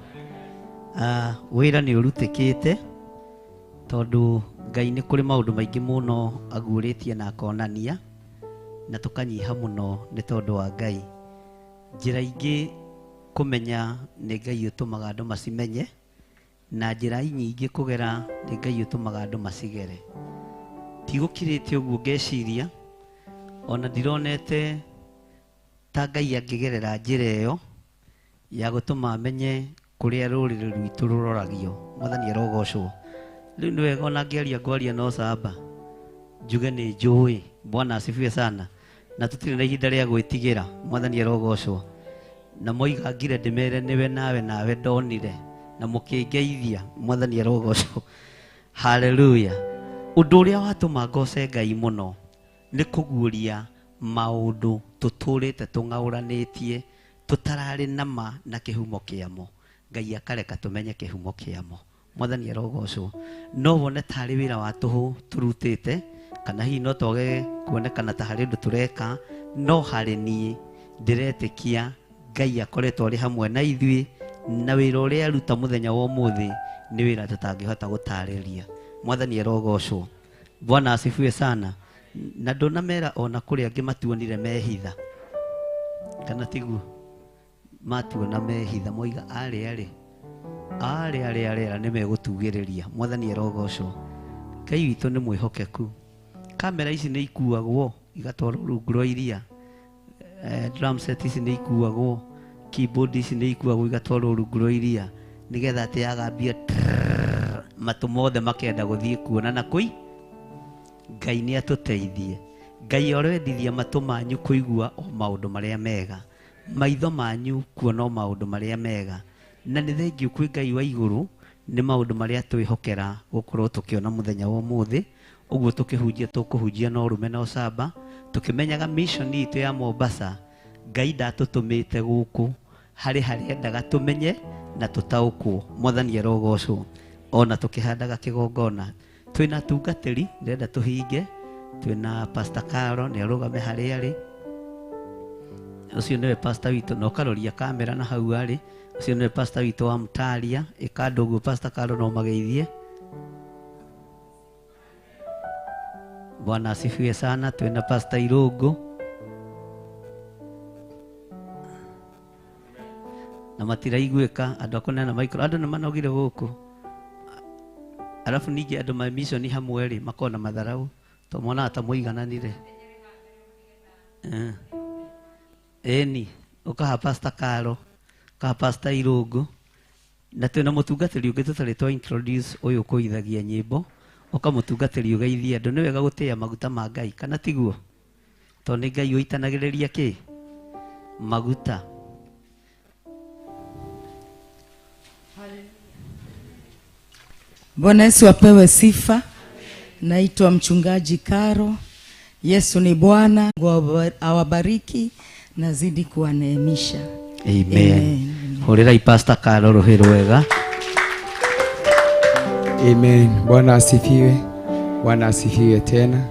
[SPEAKER 4] Wira ni urutikite tondu Ngai ni kuri maundu maingi muno aguritie na akonania na tukanyiha muno ni tondu wa Ngai. Njira ingi kumenya ni Ngai utumaga andu macimenye na njira nyingi kugera ni Ngai utumaga andu macigere. Tigukirite uguo ngeciria ona ndironete ta Ngai angigerera njira iyo ya gutuma amenye kuria ruriri rwitu ruroragio. Mwathani arogocwo. Riu ni wega ona ngiaria ngwaria no camba njuge ni njui. Bwana asifiwe sana. Na tutire na ihinda ria gwitigira. Mwathani arogocwo. Na moiga ngire ndimere niwe nawe ndonire na mukingeithia. Mwathani arogocwo. Haleluya. Undu uria watuma ngoce Ngai muno ni kuguria maundu tuturite tung'auranitie tutarari nama na kihumo kiamo. Ngai akareka tumenye kihumo kiamo. Mwathani arogocwo. No wone tari wira wa tuhu turutite kana hi no toge kuonekana ta hari ndu tureka no hari ni ndiretikia Ngai akoretwo ari hamwe na ithui na wira uria aruta muthenya wa umuthi ni wira tutangihota gutariria. Mwathani arogocwo. Bwana asifiwe sana. Na ndonamera ona kuria angi matuonire mehitha kana tiguo matuona mehitha moiga ari ni megutugiriria. Mwathani arogocwo. Ngai witu ni mwihokeku. Kamera ici ni ikuagwo igatwarwo rungu rwa iria. Drum set ici ni ikuagwo, keyboard ici ni ikuagwo igatwarwo rungu rwa iria nigetha ati agambia matu mothe makenda guthie kuona na kui. Ngai ni atuteithie. Ngai orendithia matu manyu kuigua o maundu maria mega, maitho manyu kuona o maundu maria mega. Na ni thengiu kwi Ngai wa iguru ni maundu maria twihokera gukorwo tukiona muthenya wa umuthi. Uguo tukuhunjia no rume no camba tukimenyaga mission itu ya Mombasa. Ngai ndatutumite guku hari endaga tumenye na tutaukwo. Mwathani arogocwo. Ona tukihandaga kigongona twina tungatiri ndenda tuhinge. Twina Pastor Carol ni arugame hari ari. Ucio niwe pastor witu no karoria kamera na hau ari. Ucio niwe pastor witu wa Mtaria ikandugu Pastor Carol no mageithie. Bwana asifiwe sana. Twina Pastor Irungu na matiraiguika andu akunena micro andu ni manogire guku. Alafu ningi andu ma mission hamwe ri makona matharau to mona ata muigananire. Eni ukaha Pastor Carol ka Pastor Irungu na twina mutungatiri ungi tutari twa introduce uyu kuithagia nyimbo ukamutungatiri ugeithia andu. Ni wega gutia maguta ma Ngai kana tiguo to ni Ngai uitanagiriria ki maguta.
[SPEAKER 6] Bwana Yesu apewe sifa. Naitwa mchungaji Karo. Yesu ni Bwana. Awabariki nazidi kuwaneemisha.
[SPEAKER 4] Amen. Horera Pastor Karo roho rwega.
[SPEAKER 3] Amen. Bwana asifiwe. Bwana asifiwe tena.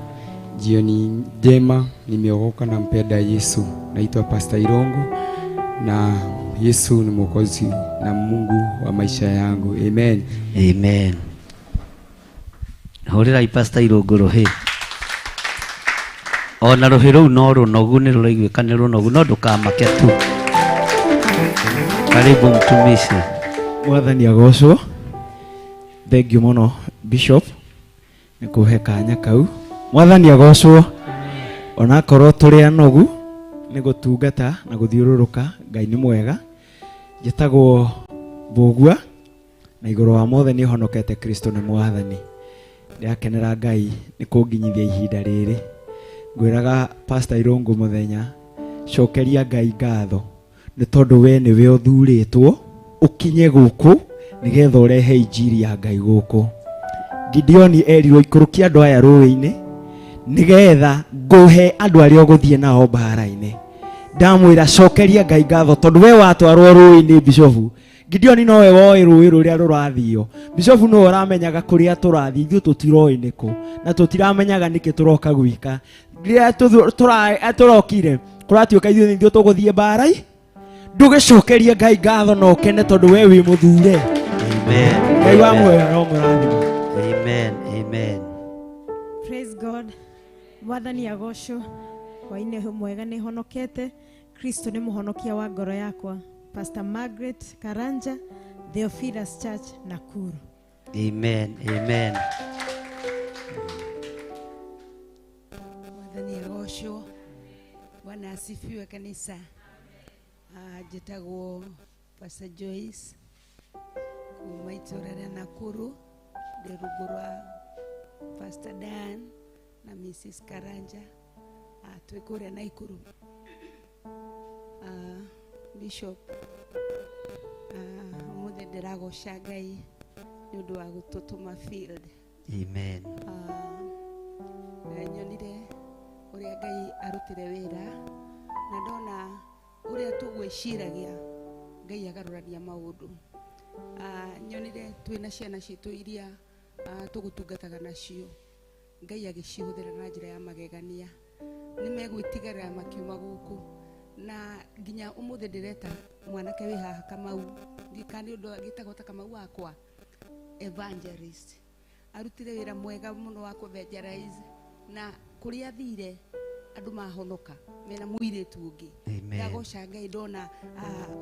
[SPEAKER 3] Jioni njema, nimeokoka na mpenda Yesu. Naitwa Pastor Irungu na Yesu ni Mwokozi na Mungu wa maisha yangu. Amen.
[SPEAKER 4] Amen. Horera Pastor Irungu roho. Ona roho rou no runogu ni ruraiguika ni runogu no ndukamake tu. Karibu mtumishi.
[SPEAKER 7] Mwathani agocwo. Thank you muno Bishop nikuhe kanya kau. Mwathani agocwo. Ona korwo turi anogu ni gutungata na guthiururuka. Ngai ni mwega. Njitagwo Bogua na iguru wa mothe ni honokete Kristo ni Mwathani. Ndiakenera Ngai ni kunginyithia ihinda riri. Ngwiraga Pastor Irungu muthenya cokeria Ngai ngatho nĩ tondũ we nĩwe ũthurĩtwo ũkinye gũkũ nĩgetha ũrehe injiri ya Ngai gũkũ. Gideoni erirwo ikũrũkia andũ aya rũĩ-inĩ nĩgetha ngũhe andũ arĩa ũgũthiĩ nao mbara-inĩ. Ndamwĩra cokeria Ngai ngatho tondũ we watwarwo rũĩ-inĩ Bishofu. Gideoni nowe woĩ rũĩ rũrĩa rũrathio. Bishofu no ũramenyaga kũrĩa tũrathiĩ, ithuĩ tũtiroĩ nĩkũ na tũtiramenyaga nĩkĩ tũroka gwĩka. Rĩrĩa tũrokire kũratuĩka ithuĩ nĩthuĩ tũgũthiĩ mbara-inĩ. Ndũgĩcokerie Ngai ngatho na ũkene tondũ we wĩ mũthure.
[SPEAKER 4] Amen.
[SPEAKER 7] Ngai wa muoyo no mũrathima.
[SPEAKER 4] Amen. Amen.
[SPEAKER 8] Praise God. Mwathani agocwo. Hwa-ini mwega nĩ honokete. Kristo nĩ mũhonokia wa ngoro yakwa. Pastor Margaret Karanja, Theophilus Church, Nakuru.
[SPEAKER 4] Amen. Amen.
[SPEAKER 9] Mwathani agocwo. Bwana asifiwe kanisa. Njĩtagwo Pastor Joyce kuma itũra rĩa Nakuru, ndĩ rungu rwa Pastor Dan na Mrs. Karanja, twĩ kũrĩa Naikuru. Bishop, mũthĩ ndĩragoca Ngai nĩ ũndũ wa gũtũtũma field.
[SPEAKER 4] Amen.
[SPEAKER 9] Nyonire ũrĩa Ngai arutire wĩra na ndona ũrĩa tũgwĩciragia Ngai agarũrania maũndũ. Nyonire twĩna ciana citũ iria tũgũtungataga nacio, Ngai agĩcihũthĩra na njĩra ya magegania. Nĩ megwĩtigĩra makiuma gũkũ na nginya ũmũthĩ ndĩreta mwanake wĩ haha Kamau, ndikani ũndũ agĩtagwo ta Kamau wakwa, evangelist. Arutire wĩra mwega mũno wa kũevangelize na kũrĩa athire andũ mahonoka mena mũirĩtu ũngĩ. Ndagoca Ngai ndona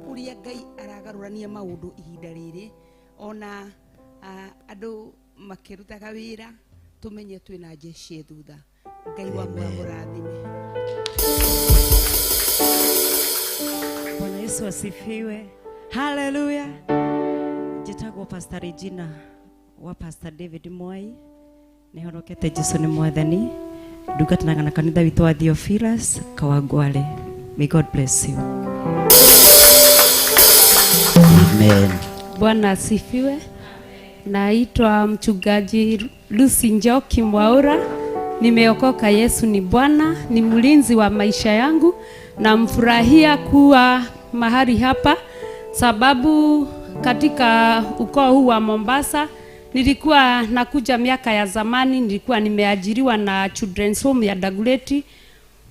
[SPEAKER 9] ũrĩa Ngai aragarũrania maũndũ ihinda rĩrĩ, ona andũ makĩrutaga wĩra tũmenye twĩna jeshi thutha. Ngai wa mũrathime.
[SPEAKER 8] Bwana Yesu asifiwe. Hallelujah. Njĩtagwo Pastor Regina wa Pastor David Mwai. Nĩ honokete Jesũ nĩ Mwathani. Ndugatanaga na kanitha witũ wa Theophilus Kawangware. May God bless you.
[SPEAKER 4] Amen.
[SPEAKER 10] Bwana asifiwe. Naitwa mchungaji Lucy Njoki Mwaura. Nimeokoka. Yesu ni Bwana, ni mlinzi wa maisha yangu. Namfurahia kuwa mahali hapa sababu katika ukoo huu wa Mombasa nilikuwa nakuja miaka ya zamani, nilikuwa nimeajiriwa na Children's Home ya Dagoretti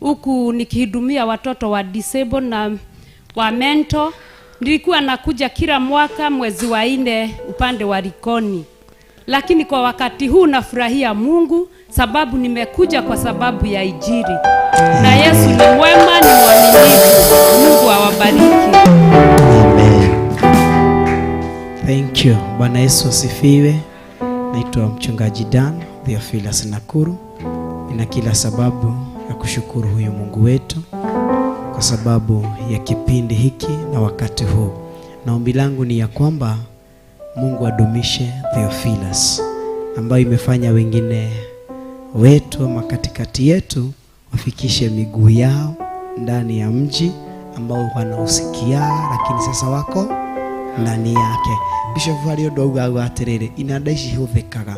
[SPEAKER 10] huku nikihudumia watoto wa disable na wa mentor. Nilikuwa nakuja kila mwaka mwezi wa 4 upande wa Likoni. Lakini kwa wakati huu nafurahia Mungu sababu nimekuja kwa sababu ya injili. Na Yesu ni mwema, ni mwaminifu. Mungu awabariki.
[SPEAKER 4] Amen.
[SPEAKER 11] Thank you. Bwana Yesu asifiwe. Naitwa mchungaji Dan Theophilus Nakuru. Nina kila sababu ya kushukuru huyu Mungu wetu kwa sababu ya kipindi hiki na wakati huu. Na ombi langu ni ya kwamba Mungu adumishe Theophilus ambayo imefanya wengine wetu ama katikati yetu wafikishe miguu yao ndani ya mji ambao wanausikia, lakini sasa wako ndani yake. Bishop Vario Doga atiriri inanda ici huthikaga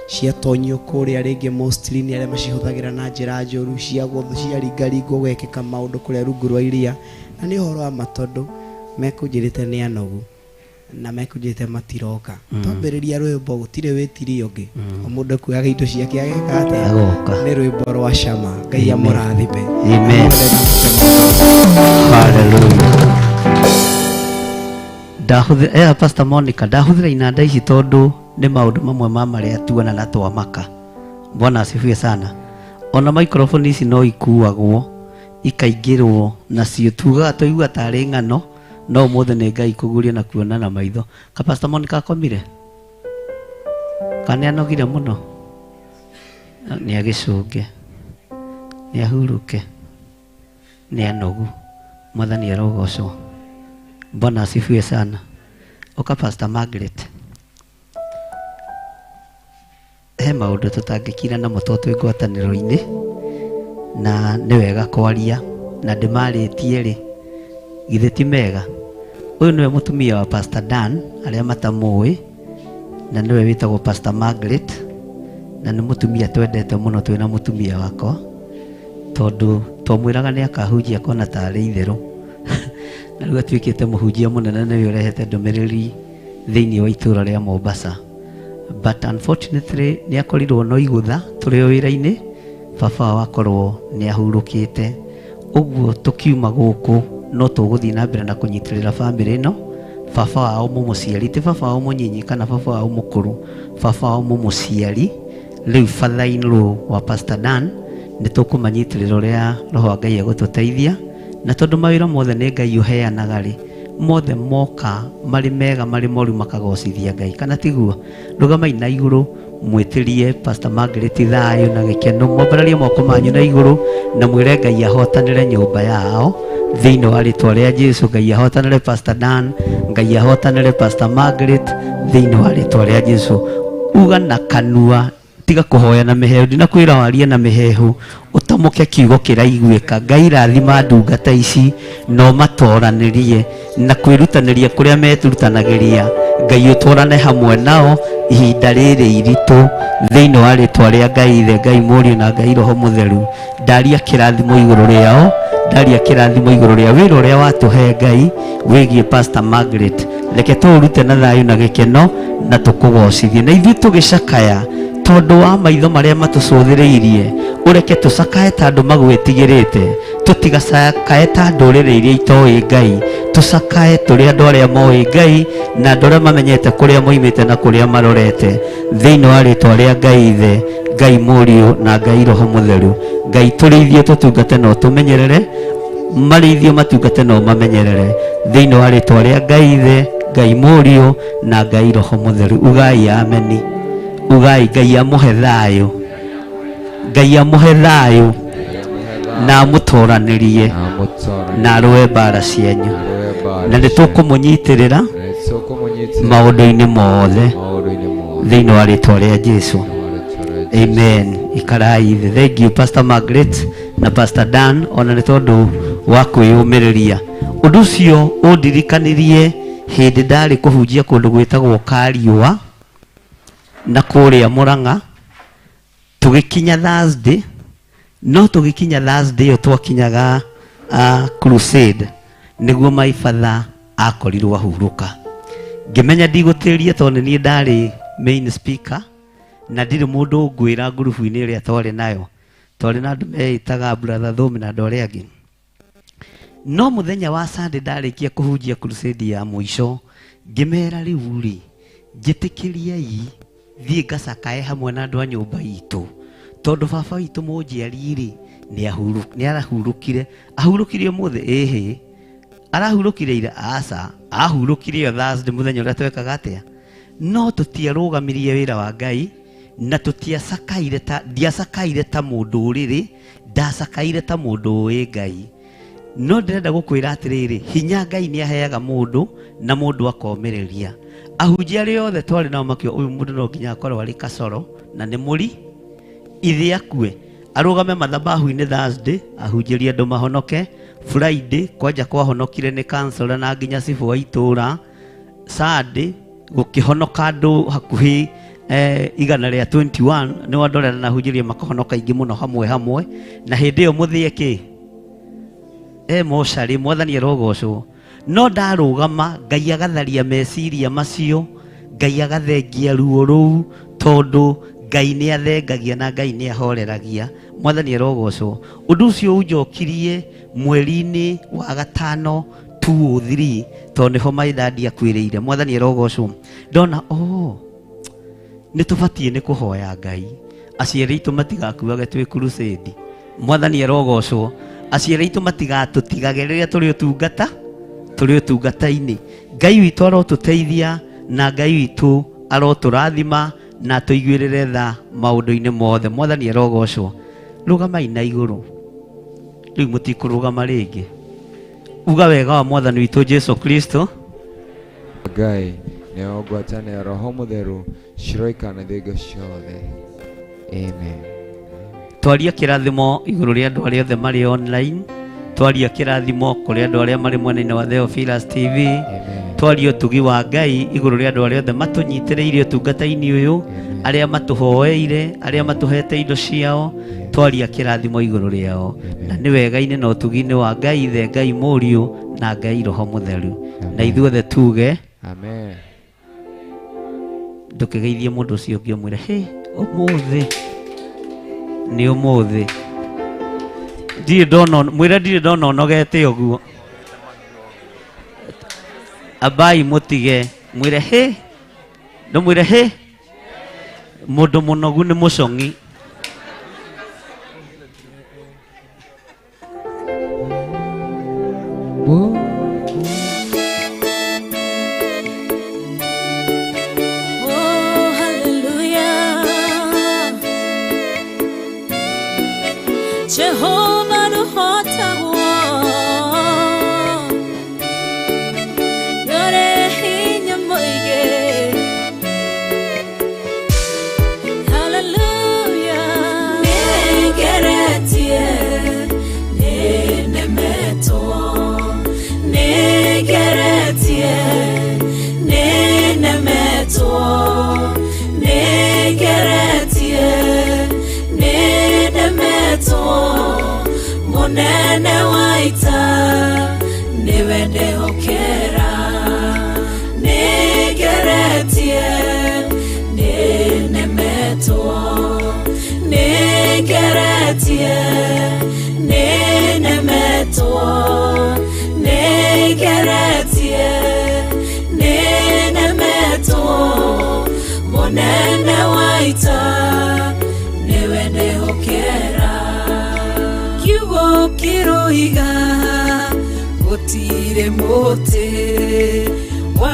[SPEAKER 11] cia tonyo kuria ringi mostly ni aria macihuthagira na njira njoru cia guthu cia ringaringo gwekeka maundu kuria rungu rwa iria, na ni uhoro wa matondu mekunjirite ni anogu na mekunjirite matiroka. Twambiriria rwimbo gutire wetiri ungi mundu kuyaga indo ciake agekate ni rwimbo rwa cama. Ngai amurathime.
[SPEAKER 4] Amen. Hallelujah. Ndahuthira Pastor Monica, ndahuthira inanda ici tondu ni maundu mamwe ma maria tuona na twamaka. Bwana asifiwe sana. Ona microphone ici no ikuagwo ikaingirwo na cio tuga toigua tari ngano, no mothe nĩ Ngai kuguria na kuona na maitho. Ka Pastor Monica akomire kana anogire muno ni agicunge ni ahuruke ni anogu. Mwathani arogocwo. Bwana asifiwe sana. Oka Pastor Margaret. He maundu tutangikira na mutoto ngwataniro-ini na ni wega kwaria na ndimaritie ri githĩ ti mega. Ũyũ nĩwe mũtumia wa Pastor Dan arĩa matamũĩ, na nĩwe wĩtagwo Pastor Margaret, na nĩ mũtumia twendete mũno twĩna mũtumia wakwa, tondũ twamwĩraga nĩ akahunjia akona tarĩ itherũ na rĩu atuĩkĩte mũhunjia mũnene, nĩwe ũrehete ndũmĩrĩri thĩinĩ wa itũũra rĩa Mombasa. But unfortunately nĩ akorirwo no igũtha tũrĩ o wĩra-inĩ, baba wao akorwo nĩ ahurũkĩte. Ũguo tũkiuma gũkũ no tũgũthiĩ na mbere na kũnyitĩrĩra bamĩrĩ ĩno. Baba wao mũmũciari, ti baba wao mũnyinyi kana baba wao mũkũrũ, baba wao mũmũciari, rĩu father-in-law wa Pastor Dan, nĩ tũkũmanyitĩrĩra ũrĩa Roho wa Ngai egũtũteithia. Na tondũ mawĩra mothe nĩ Ngai ũheanaga rĩ, mothe moka marĩ mega marĩ moru makagocithia Ngai, kana tiguo? Rũgamai na igũrũ mwĩtĩrie Pastor Margaret thayũ na gĩkeno, mombararie moko manyu na igũrũ na mwĩre Ngai ahotanĩre nyũmba yao thĩinĩ wa rĩtwa rĩa Jesũ. Ngai ahotanĩre Pastor Dan, Ngai ahotanĩre Pastor Margaret thĩinĩ wa rĩtwa rĩa Jesũ. Uga na kanua, tiga kũhoya na mĩhehu, ndinakwĩra warie na mĩhehu, ũtamũke kiugo kĩraiguĩka. Ngai rathima ndungata ici no matoranĩrie na kwĩrutanĩria kũrĩa meturutanagĩria. Ngai ũtwarane hamwe nao ihinda rĩrĩ iritũ thĩinĩ wa rĩtwa rĩa Ngai Ithe, Ngai Mũriũ na Ngai Roho Mũtheru. Ndaria kĩrathimo igũrũ rĩao, ndaria kĩrathimo igũrũ rĩa wĩra ũrĩa watũhe Ngai wĩgiĩ Pastor Margaret. Reke tũũrute na thayũ na gĩkeno na tũkũgocithie, na ithuĩ tũgĩcakaya tondũ wa maitho marĩa matũcũthĩrĩirie. Ũreke tũcakae ta andũ magwĩtigĩrĩte, tũtigacakae ta ndũrĩrĩ iria itoĩ Ngai, tũcakae tũrĩ andũ arĩa moĩ Ngai na andũ arĩa mamenyete kũrĩa moimĩte na kũrĩa marorete, thĩinĩ wa rĩtwa rĩa Ngai Ithe, Ngai Mũriũ na Ngai Roho Mũtheru. Ngai tũrĩithie tũtungate no tũmenyerere, marĩithio matungate no mamenyerere, thĩinĩ wa rĩtwa rĩa Ngai Ithe, Ngai Mũriũ na Ngai Roho Mũtheru. Ugai ameni. Ugai Ngai amũhe thayũ, Ngai amũhe thayũ na amũtoranĩrie na arũe mbara cianyu, na nĩ tũkũmũnyitĩrĩra maũndũ-inĩ mothe thĩinĩ wa rĩtwa rĩa Jesũ. Amen. Ikarai thĩ. Thank you Pastor Margaret na Pastor Dan, ona nĩ tondũ wa kwĩyũmĩrĩria. Ũndũ ũcio ũndirikanirie hĩndĩ ndarĩ kũhunjia kũndũ gwĩtagwo Kariũa na kũrĩa Mũrang'a, tũgĩkinya Thursday, no tũgĩkinya Thursday ĩyo twakinyaga crusade, nĩguo my father akorirwo ahurũka. Ngĩmenya ndigũtĩria tondũ nĩ niĩ ndarĩ main speaker na ndirĩ mũndũ ngwĩra ngurubu-inĩ ĩrĩa twarĩ nayo, twarĩ na andũ meĩtaga brother Thũmi na andũ arĩa angĩ. No mũthenya wa Sunday ndarĩkia kũhunjia crusade ya mũico, ngĩmera rĩu rĩ, njĩtĩkĩriai thiĩ ngacakae hamwe na andũ a nyũmba itũ, tondũ baba witũ mũnjiari rĩ nĩ arahurũkire. Ahurũkire ũmũthĩ? Ĩhĩ. Arahurũkire ira? Aca. Ahurũkire yo Thursday mũthenya ũrĩa twekaga atĩa. No tũtiarũgamirie wĩra wa Ngai na ndiacakaire ta mũndũ ũrĩrĩ, ndacakaire ta mũndũ ũĩ Ngai. No ndĩrenda gũkwĩra atĩrĩrĩ, hinya Ngai nĩ aheaga mũndũ na mũndũ akomĩrĩria. Ahunjia arĩa othe twarĩ nao makĩo, ũyũ mũndũ no nginya akorwo arĩ kacoro na nĩ mũri ithe akue, arũgame mathabahu-inĩ Thursday ahunjĩrie andũ mahonoke. Friday kwanja kwahonokire nĩ kansela na nginya cibu wa itũũra. Sunday gũkĩhonoka andũ hakuhĩ 121 nĩo andũ arĩa nahunjĩrie makahonoka ingĩ mũno hamwe. Na hĩndĩ ĩyo mũthĩe kĩ mocarĩ, Mwathani arogocwo. No ndarũgama, Ngai agatharia meciria macio, Ngai agathengia ruo rũu, tondũ Ngai nĩ athengagia na Ngai nĩ ahoreragia. Mwathani arogocwo. Ũndũ ũcio ũnjokirie mweri-inĩ wa gatano 203, tondũ nĩho my dad akwĩrĩire. Mwathani arogocwo. Ndona nĩ tũbatiĩ nĩ kũhoya Ngai aciari aitũ matigakuage twĩ crusade. Mwathani arogocwo. Aciari aitũ matigatũtigage rĩrĩa tũrĩ ũtungata-inĩ. Ngai witũ arotũteithia na Ngai witũ arotũrathima na tũiguĩrĩre tha maũndũ-inĩ mothe. Mwathani arogocwo. Rũgamai na igũrũ. Rĩu mũtikũrũgama rĩngĩ. Uga wega wa Mwathani witũ Jesũ Kristo,
[SPEAKER 3] Ngai nĩ ngwatanĩra Roho Mũtheru ciroikana thĩingo ciothe. Amen.
[SPEAKER 4] Twaria kĩrathimo igũrũ rĩa andũ arĩa othe marĩ online twaria kirathimo kuri andu aria mari mwena-ini wa Theophilus TV, twaria utugi wa Ngai iguru ria andu aria othe matunyitiriire utungata-ini uyu, aria matuhoeire, aria matuhete indo ciao, twaria kirathimo iguru riao. Na ni wega-ini na utugi-ini wa Ngai Ithe, Ngai Muriu na Ngai Roho Mutheru, na ithuothe tuge amen. Ndukigeithie mundu ucio ungi umwire he umuthi ni umuthi ndire ndona mwire ndire ndona onogete uguo abai mutige mwire he ndo mwire he mundu munogu ni mucongi
[SPEAKER 12] Jehovah the hota yore hinya moige hallelujah negeretie nenemeto negeretie nenemeto negeretie nenemeto munene waita niwende hokera negeretie nenemeto negeretie nenemeto negeretie nenemeto munene waita niwende hokera kiwo kiroiga gutire mote wa